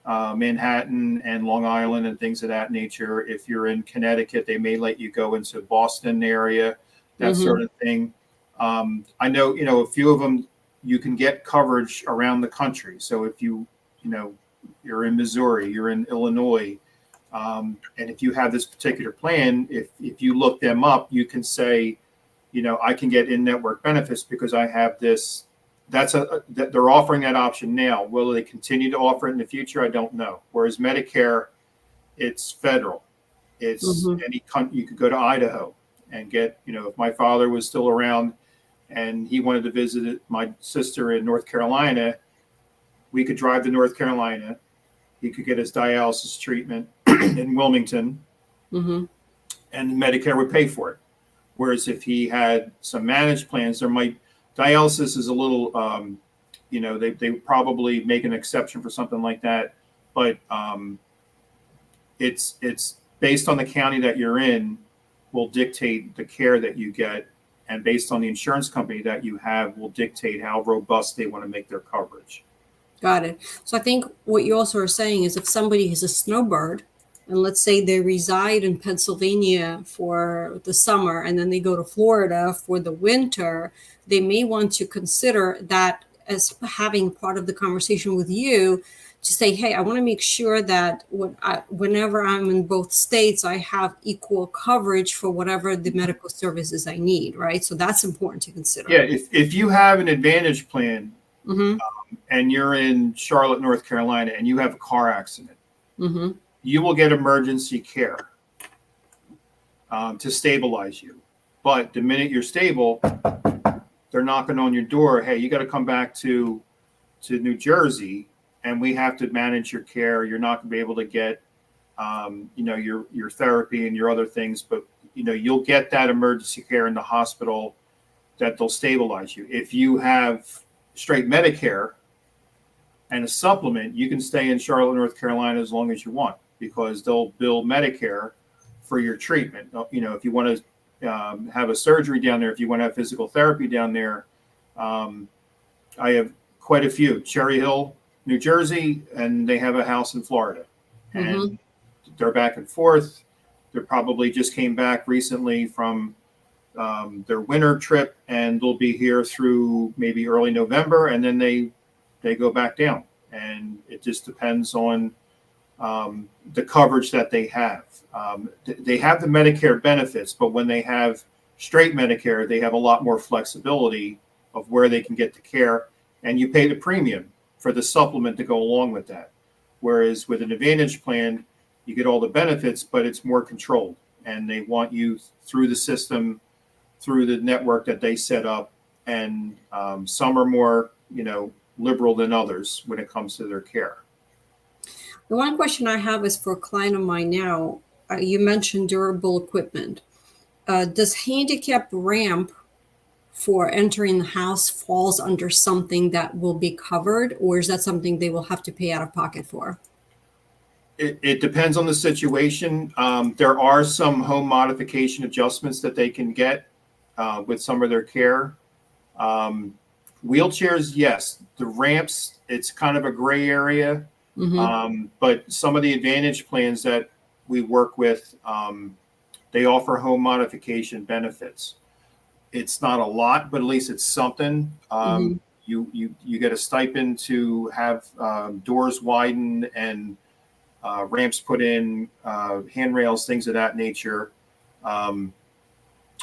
Manhattan and Long Island and things of that nature. If you're in Connecticut, they may let you go into Boston area, that sort Mhm. of thing. I know, a few of them you can get coverage around the country. So if you're in Missouri, you're in Illinois, and if you have this particular plan, if you look them up, you can say, I can get in-network benefits because I have this. That they're offering that option now. Will they continue to offer it in the future? I don't know. Whereas Medicare, it's federal. It's Mhm. you could go to Idaho and get. If my father was still around and he wanted to visit my sister in North Carolina, we could drive to North Carolina. He could get his dialysis treatment in Wilmington, Mhm. and Medicare would pay for it. Whereas if he had some managed plans, dialysis is a little, they probably make an exception for something like that, but it's based on the county that you're in will dictate the care that you get, and based on the insurance company that you have will dictate how robust they want to make their coverage. Got it. So I think what you also are saying is if somebody is a snowbird, and let's say they reside in Pennsylvania for the summer and then they go to Florida for the winter, they may want to consider that as having part of the conversation with you to say, hey, I want to make sure that whenever I'm in both states, I have equal coverage for whatever the medical services I need, right? So that's important to Yeah, consider. if you have an Advantage plan Mm-hmm. and you're in Charlotte, North Carolina, and you have a car accident, Mm-hmm. you will get emergency care to stabilize you. But the minute you're stable, they're knocking on your door. Hey, you got to come back to New Jersey, and we have to manage your care. You're not going to be able to get, your therapy and your other things, but you'll get that emergency care in the hospital that they'll stabilize you. If you have straight Medicare and a supplement, you can stay in Charlotte, North Carolina as long as you want because they'll bill Medicare for your treatment. If you want to have a surgery down there, if you want to have physical therapy down there, I have quite a few. Cherry Hill, New Jersey, and they have a house in Florida. Mm-hmm. And they're back and forth. They probably just came back recently from their winter trip, and they'll be here through maybe early November, and then they go back down. And it just depends on the coverage that they have. They have the Medicare benefits, but when they have straight Medicare, they have a lot more flexibility of where they can get the care, and you pay the premium for the supplement to go along with that. Whereas with an Advantage plan, you get all the benefits, but it's more controlled, and they want you through the system, through the network that they set up, and some are more, liberal than others when it comes to their care. The one question I have is for a client of mine now. You mentioned durable equipment. Does handicap ramp for entering the house falls under something that will be covered, or is that something they will have to pay out of pocket for? It depends on the situation. There are some home modification adjustments that they can get with some of their care. Um, Wheelchairs, yes. The ramps, it's kind of a gray area. Mm-hmm. But some of the Advantage plans that we work with, they offer home modification benefits. It's not a lot, but at least it's something. Mm-hmm. You get a stipend to have doors widened and ramps put in, handrails, things of that nature.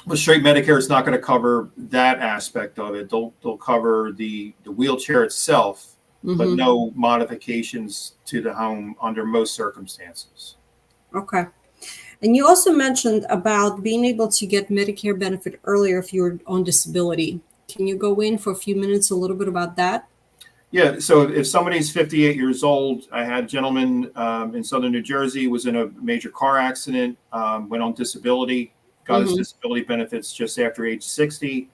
But straight Medicare is not going to cover that aspect of it. They'll cover the wheelchair itself, but Mm-hmm. no modifications to the home under most circumstances. Okay. And you also mentioned about being able to get Medicare benefit earlier if you're on disability. Can you go in for a few minutes a little bit about that? Yeah, so if somebody's 58 years old, I had a gentleman in southern New Jersey, was in a major car accident, went on disability, got his Mm-hmm. disability benefits just after age 60.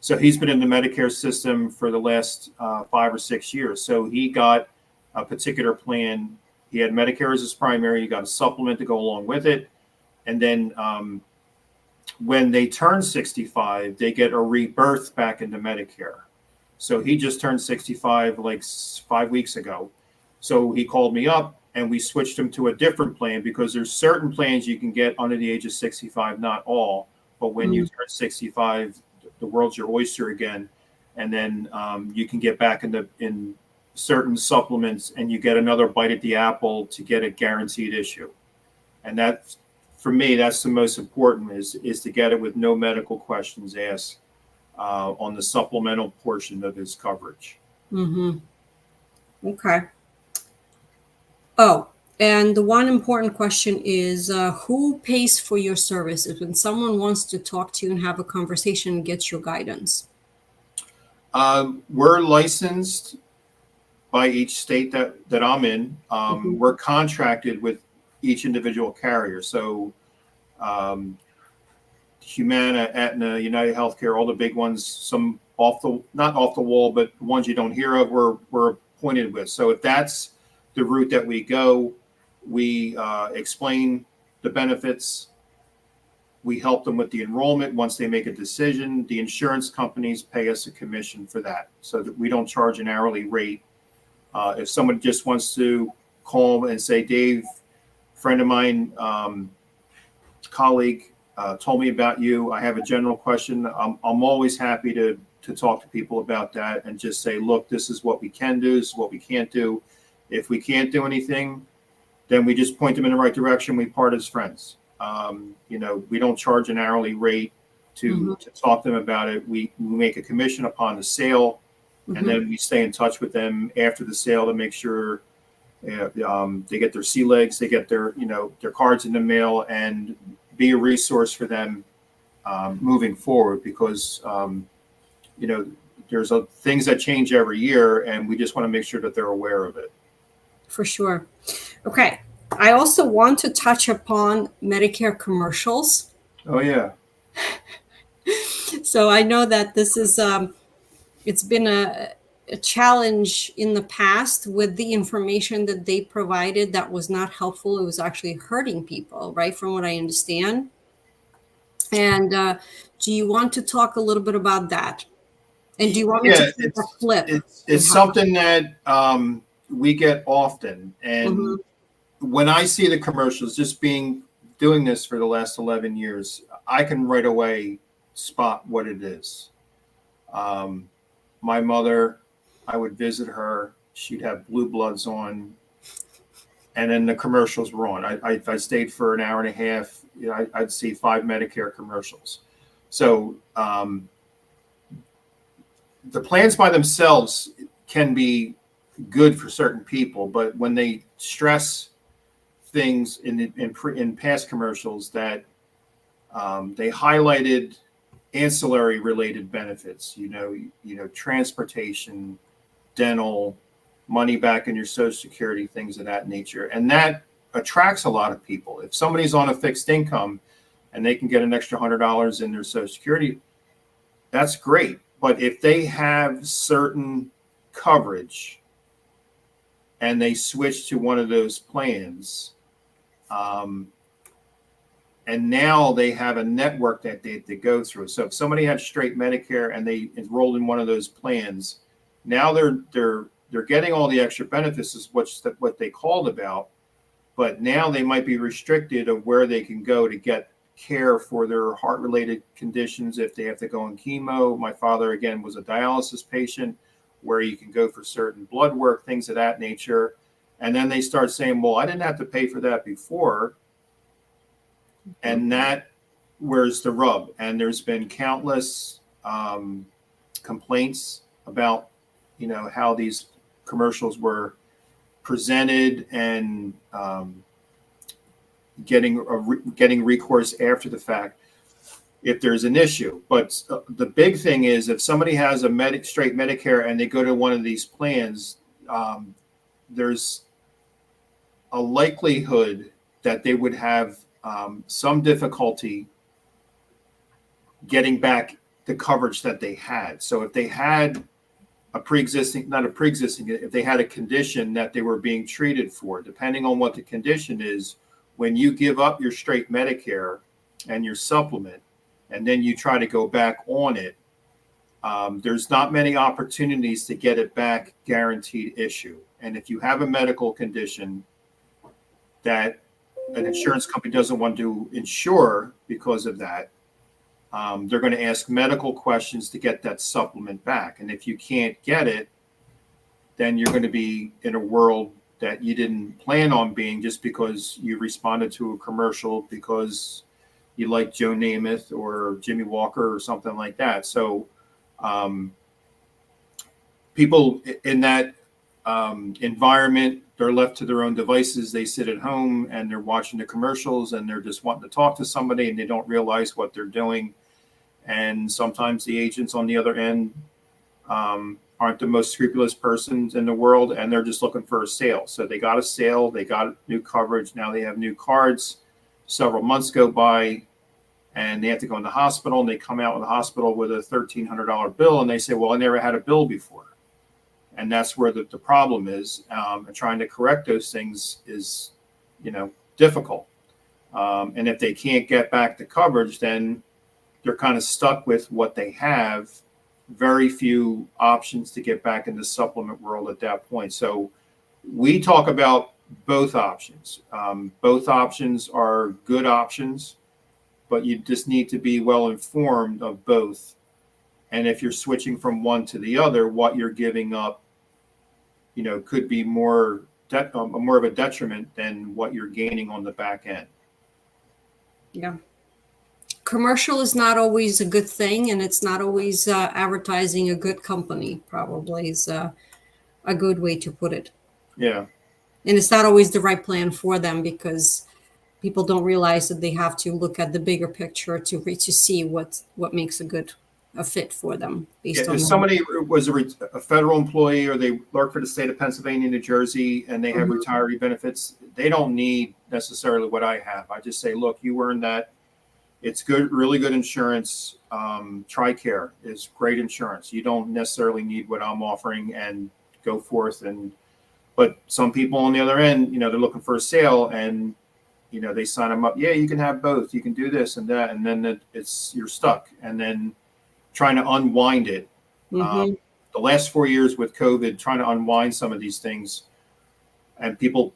So he's been in the Medicare system for the last 5 or 6 years. So he got a particular plan. He had Medicare as his primary. He got a supplement to go along with it. And then when they turn 65, they get a rebirth back into Medicare. So he just turned 65 like 5 weeks ago. So he called me up and we switched him to a different plan because there's certain plans you can get under the age of 65, not all. But when you turn 65, the world's your oyster again. And then you can get back in certain supplements and you get another bite at the apple to get a guaranteed issue. And that, for me, that's the most important is to get it with no medical questions asked on the supplemental portion of his coverage. Mm-hmm. Okay. Oh, and the one important question is who pays for your services when someone wants to talk to you and have a conversation and get your guidance? We're licensed by each state that I'm in. Mhm. We're contracted with each individual carrier. So Humana, Aetna, United Healthcare, all the big ones, some not off the wall, but ones you don't hear of, we're appointed with. So if that's the route that we go, we explain the benefits. We help them with the enrollment. Once they make a decision, the insurance companies pay us a commission for that, so that we don't charge an hourly rate. If someone just wants to call and say, Dave, friend of mine, colleague, told me about you. I have a general question. I'm always happy to talk to people about that and just say, look, this is what we can do. This is what we can't do. If we can't do anything, then we just point them in the right direction. We part as friends. We don't charge an hourly rate to talk to them about it. We make a commission upon the sale, and then we stay in touch with them after the sale to make sure they get their sea legs, they get their cards in the mail, and be a resource for them moving forward, because there's things that change every year, and we just want to make sure that they're aware of it. For sure. Okay. I also want to touch upon Medicare commercials. Oh, yeah. So I know that this is it's been a challenge in the past with the information that they provided that was not helpful. It was actually hurting people, right? From what I understand. And do you want to talk a little bit about that? And do you want me Yeah, to take a flip? it's something that we get often. And when I see the commercials, just doing this for the last 11 years, I can right away spot what it is. My mother, I would visit her. She'd have blue bloods on, and then the commercials were on. I stayed for an hour and a half. I'd see 5 Medicare commercials. So the plans by themselves can be good for certain people, but when they stress things in past commercials that they highlighted ancillary related benefits, transportation, dental, money back in your Social Security, things of that nature. And that attracts a lot of people. If somebody's on a fixed income and they can get an extra $100 in their Social Security, that's great. But if they have certain coverage and they switch to one of those plans, and now they have a network that they go through. So if somebody had straight Medicare and they enrolled in one of those plans, now they're getting all the extra benefits, is what they called about. But now they might be restricted of where they can go to get care for their heart-related conditions if they have to go on chemo. My father, again, was a dialysis patient, where you can go for certain blood work, things of that nature. And then they start saying, well, I didn't have to pay for that before. And that where's the rub. And there's been countless complaints about, how these commercials were presented, and getting recourse after the fact. if there's an issue. But the big thing is if somebody has a straight Medicare and they go to one of these plans, there's a likelihood that they would have some difficulty getting back the coverage that they had. So if they had if they had a condition that they were being treated for, depending on what the condition is, when you give up your straight Medicare and your supplement, and then you try to go back on it, there's not many opportunities to get it back guaranteed issue. And if you have a medical condition that an insurance company doesn't want to insure because of that, they're going to ask medical questions to get that supplement back. And if you can't get it, then you're going to be in a world that you didn't plan on being just because you responded to a commercial because you like Joe Namath or Jimmy Walker or something like that. So people in that environment, they're left to their own devices. They sit at home and they're watching the commercials and they're just wanting to talk to somebody and they don't realize what they're doing. And sometimes the agents on the other end aren't the most scrupulous persons in the world, and they're just looking for a sale. So they got a sale, they got new coverage, now they have new cards. Several months go by, and they have to go in the hospital, and they come out of the hospital with a $1,300 bill, and they say, well, I never had a bill before. And that's where the problem is. And trying to correct those things is, difficult. And if they can't get back the coverage, then they're kind of stuck with what they have. Very few options to get back in the supplement world at that point. So we talk about both options. Both options are good options, but you just need to be well informed of both. And if you're switching from one to the other, what you're giving up, could be more of a detriment than what you're gaining on the back end. Yeah. Commercial is not always a good thing, and it's not always advertising a good company, probably is a good way to put it. Yeah. And it's not always the right plan for them because people don't realize that they have to look at the bigger picture to see what makes a fit for them. Based on if somebody was a federal employee or they work for the state of Pennsylvania, New Jersey, and they have retiree benefits, they don't need necessarily what I have. I just say, look, you earned that. It's good, really good insurance. TRICARE is great insurance. You don't necessarily need what I'm offering and go forth. But some people on the other end, they're looking for a sale and, they sign them up. Yeah, you can have both. You can do this and that. And then you're stuck. And then trying to unwind it. The last 4 years with COVID, trying to unwind some of these things and people,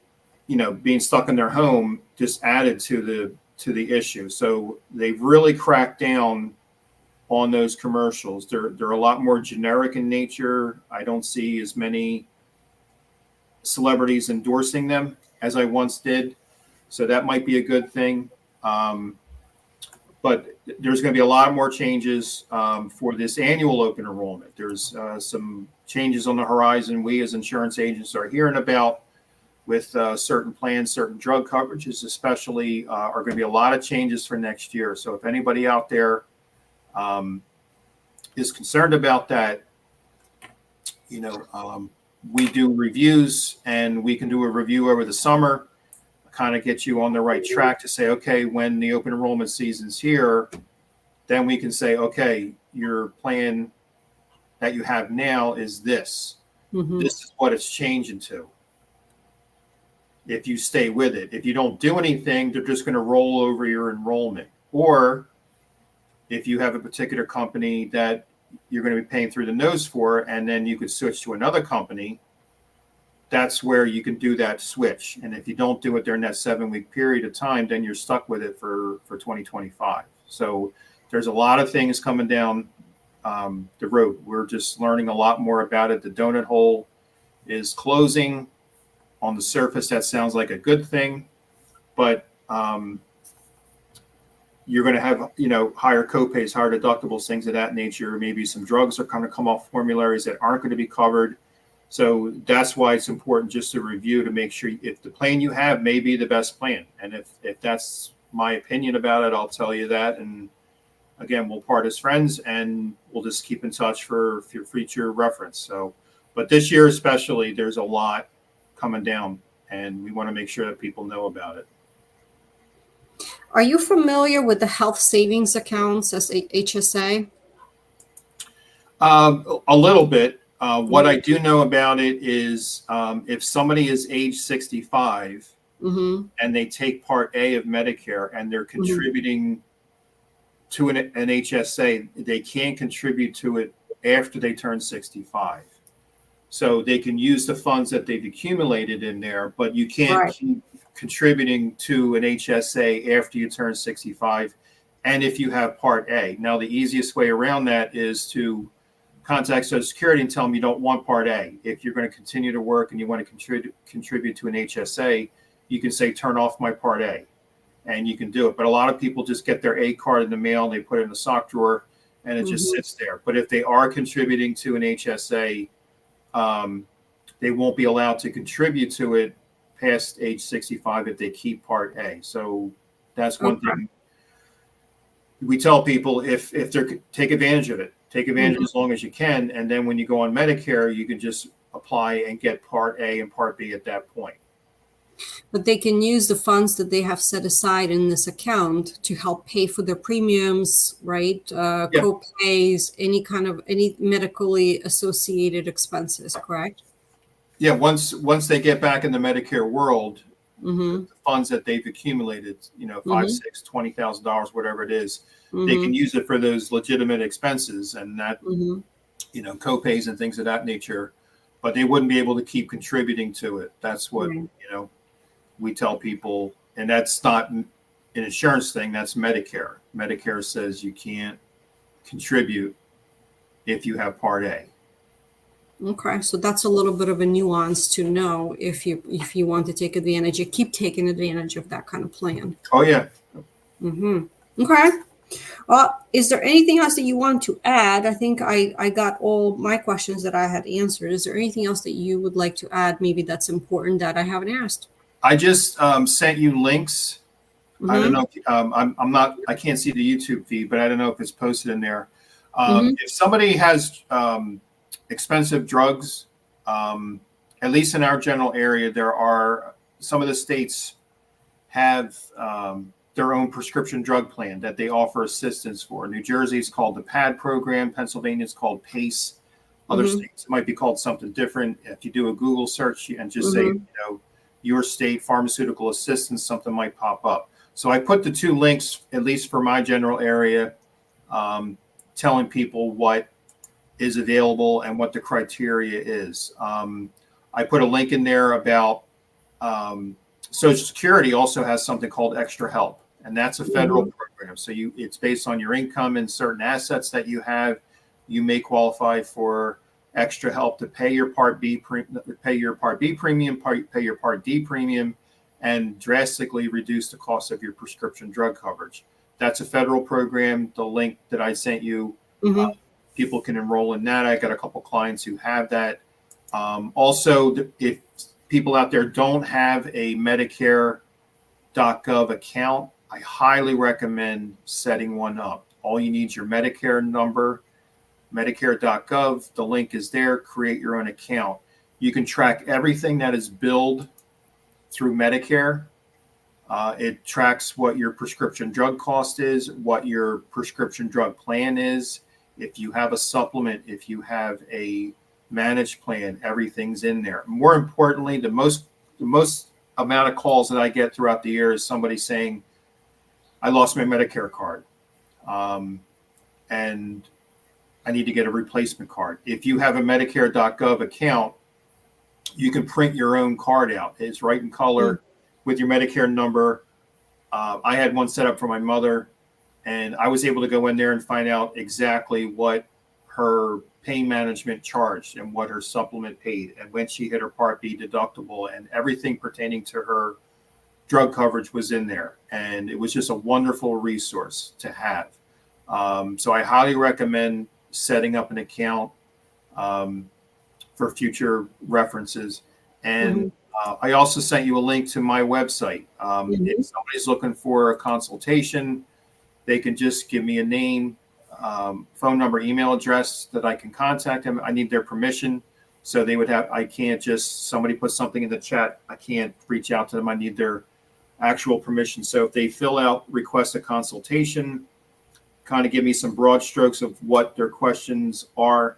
being stuck in their home just added to the issue. So they've really cracked down on those commercials. They're a lot more generic in nature. I don't see as many celebrities endorsing them as I once did. So that might be a good thing. But there's going to be a lot more changes for this annual open enrollment. There's some changes on the horizon we as insurance agents are hearing about with certain plans, certain drug coverages especially, are going to be a lot of changes for next year. So if anybody out there is concerned about that, we do reviews and we can do a review over the summer, kind of get you on the right track to say, okay, when the open enrollment season's here, then we can say, okay, your plan that you have now is this. This is what it's changing to. If you stay with it. If you don't do anything, they're just going to roll over your enrollment. Or if you have a particular company that you're going to be paying through the nose for, and then you could switch to another company, that's where you can do that switch. And if you don't do it during that 7-week period of time, then you're stuck with it for 2025. So there's a lot of things coming down the road. We're just learning a lot more about it. The donut hole is closing. On the surface, that sounds like a good thing, but you're going to have, higher copays, higher deductibles, things of that nature. Maybe some drugs are going to come off formularies that aren't going to be covered. So that's why it's important just to review to make sure if the plan you have may be the best plan. And if that's my opinion about it, I'll tell you that. And again, we'll part as friends, and we'll just keep in touch for future reference. So, but this year especially, there's a lot coming down, and we want to make sure that people know about it. Are you familiar with the health savings accounts as HSA? A little bit. What I do know about it is if somebody is age 65 and they take Part A of Medicare and they're contributing to an HSA, they can't contribute to it after they turn 65. So they can use the funds that they've accumulated in there, but you can't keep contributing to an HSA after you turn 65. And if you have Part A. Now, the easiest way around that is to contact Social Security and tell them you don't want Part A. If you're going to continue to work and you want to contribute to an HSA, you can say, turn off my Part A, and you can do it. But a lot of people just get their A card in the mail and they put it in the sock drawer and it just sits there. But if they are contributing to an HSA, they won't be allowed to contribute to it past age 65 if they keep Part A. So that's one thing we tell people, if they're, take advantage of it. Take advantage as long as you can. And then when you go on Medicare, you can just apply and get Part A and Part B at that point. But they can use the funds that they have set aside in this account to help pay for their premiums, right? Co-pays, any medically associated expenses, correct? Yeah, once they get back in the Medicare world, the funds that they've accumulated, $5,000, $6,000, $20,000, whatever it is, they can use it for those legitimate expenses and that, co-pays and things of that nature. But they wouldn't be able to keep contributing to it. That's what we tell people, and that's not an insurance thing. That's Medicare. Medicare says you can't contribute if you have Part A. Okay, so that's a little bit of a nuance to know if you want to take advantage, you keep taking advantage of that kind of plan. Oh yeah. Okay. Is there anything else that you want to add? I think I got all my questions that I had answered. Is there anything else that you would like to add? Maybe that's important that I haven't asked. I just sent you links. I don't know. If, I can't see the YouTube feed, but I don't know if it's posted in there. If somebody has expensive drugs, at least in our general area, there are some of the states have their own prescription drug plan that they offer assistance for. New Jersey is called the PAD program. Pennsylvania is called PACE. Other states it might be called something different. If you do a Google search and just say, your state pharmaceutical assistance, something might pop up. So I put the two links, at least for my general area, telling people what is available and what the criteria is. I put a link in there about Social Security also has something called Extra Help, and that's a federal program. So it's based on your income and certain assets that you have. You may qualify for Extra Help to pay your Part B premium, pay your Part D premium, and drastically reduce the cost of your prescription drug coverage. That's a federal program. The link that I sent you, people can enroll in that. I got a couple clients who have that. Also, if people out there don't have a Medicare.gov account, I highly recommend setting one up. All you need is your Medicare number, Medicare.gov. The link is there. Create your own account. You can track everything that is billed through Medicare. It tracks what your prescription drug cost is, what your prescription drug plan is. If you have a supplement, if you have a managed plan, everything's in there. More importantly, the most amount of calls that I get throughout the year is somebody saying, I lost my Medicare card. And I need to get a replacement card. If you have a Medicare.gov account, you can print your own card out. It's right in color with your Medicare number. I had one set up for my mother, and I was able to go in there and find out exactly what her pain management charged and what her supplement paid and when she hit her Part B deductible, and everything pertaining to her drug coverage was in there. And it was just a wonderful resource to have. So I highly recommend setting up an account for future references. And I also sent you a link to my website. If somebody's looking for a consultation, they can just give me a name, phone number, email address that I can contact them. I need their permission. So they would have, I can't just, somebody put something in the chat, I can't reach out to them. I need their actual permission. So if they fill out, request a consultation, kind of give me some broad strokes of what their questions are,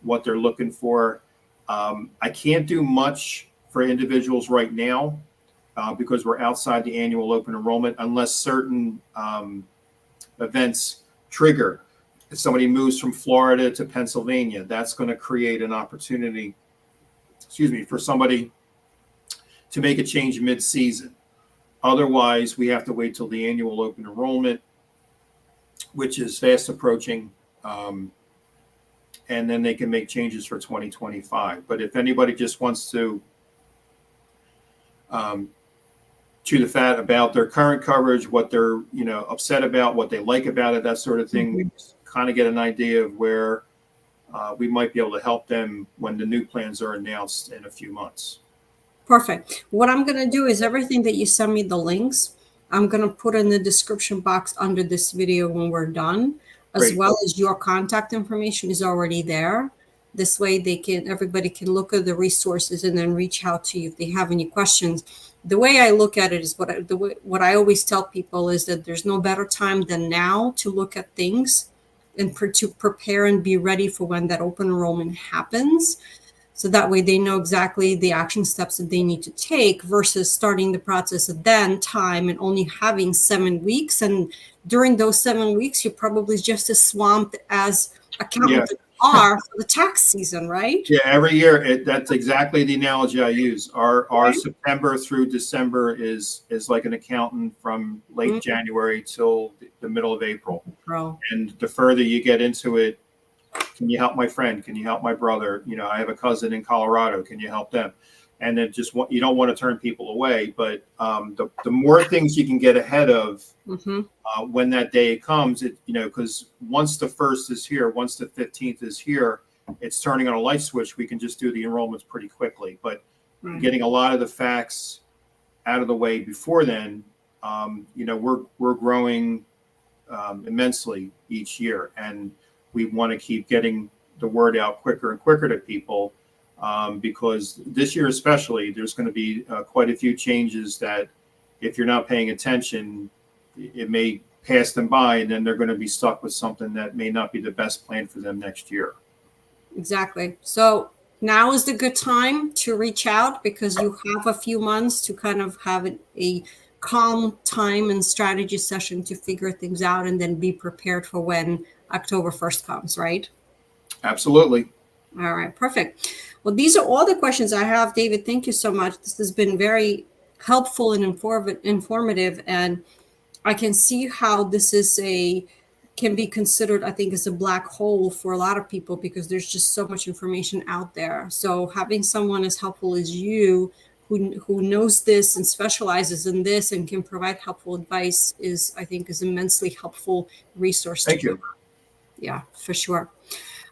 what they're looking for. I can't do much for individuals right now because we're outside the annual open enrollment unless certain events trigger. If somebody moves from Florida to Pennsylvania, that's going to create an opportunity, for somebody to make a change mid-season. Otherwise, we have to wait till the annual open enrollment, which is fast approaching, and then they can make changes for 2025. But if anybody just wants to chew the fat about their current coverage, what they're upset about, what they like about it, that sort of thing, we kind of get an idea of where we might be able to help them when the new plans are announced in a few months. Perfect. What I'm going to do is everything that you send me the links, I'm going to put in the description box under this video when we're done, as Great. well as your contact information is already there. This way everybody can look at the resources and then reach out to you if they have any questions. The way I look at it is what I always tell people is that there's no better time than now to look at things and to prepare and be ready for when that open enrollment happens. So that way they know exactly the action steps that they need to take versus starting the process at then time and only having 7 weeks. And during those 7 weeks, you're probably just as swamped as accountants are for the tax season, right? Yeah, every year, that's exactly the analogy I use. Our September through December is like an accountant from late January till the middle of April. And the further you get into it, can you help my friend? Can you help my brother? I have a cousin in Colorado. Can you help them? And then you don't want to turn people away, but the more things you can get ahead of when that day comes, because once the 1st is here, once the 15th is here, it's turning on a light switch. We can just do the enrollments pretty quickly, but getting a lot of the facts out of the way before then, we're growing immensely each year, and we want to keep getting the word out quicker and quicker to people. Because this year especially, there's going to be quite a few changes that if you're not paying attention, it may pass them by, and then they're going to be stuck with something that may not be the best plan for them next year. Exactly. So now is the good time to reach out because you have a few months to kind of have a calm time and strategy session to figure things out and then be prepared for when October 1st comes, right? Absolutely. All right, perfect. Well, these are all the questions I have, David. Thank you so much. This has been very helpful and informative, and I can see how this can be considered, I think, as a black hole for a lot of people because there's just so much information out there. So having someone as helpful as you who knows this and specializes in this and can provide helpful advice is immensely helpful resource. Thank you. Yeah, for sure.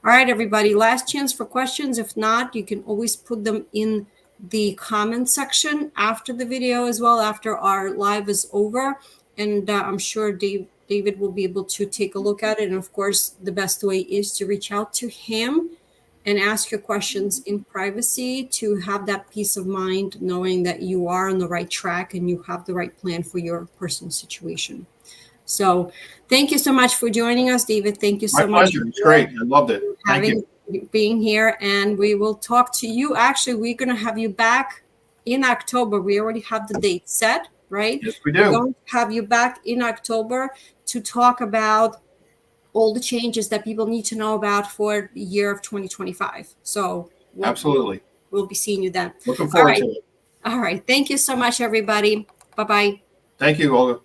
All right, everybody, last chance for questions. If not, you can always put them in the comment section after the video as well, after our live is over. And I'm sure David will be able to take a look at it. And of course, the best way is to reach out to him and ask your questions in privacy to have that peace of mind, knowing that you are on the right track and you have the right plan for your personal situation. So thank you so much for joining us, David. Thank you so much. My pleasure. It's great. I loved it. Thank you. Being here, and we will talk to you. Actually, we're going to have you back in October. We already have the date set, right? Yes, we do. We're going to have you back in October to talk about all the changes that people need to know about for the year of 2025. So absolutely, we'll be seeing you then. Looking forward to it. All right. Thank you so much, everybody. Bye-bye. Thank you, Olga.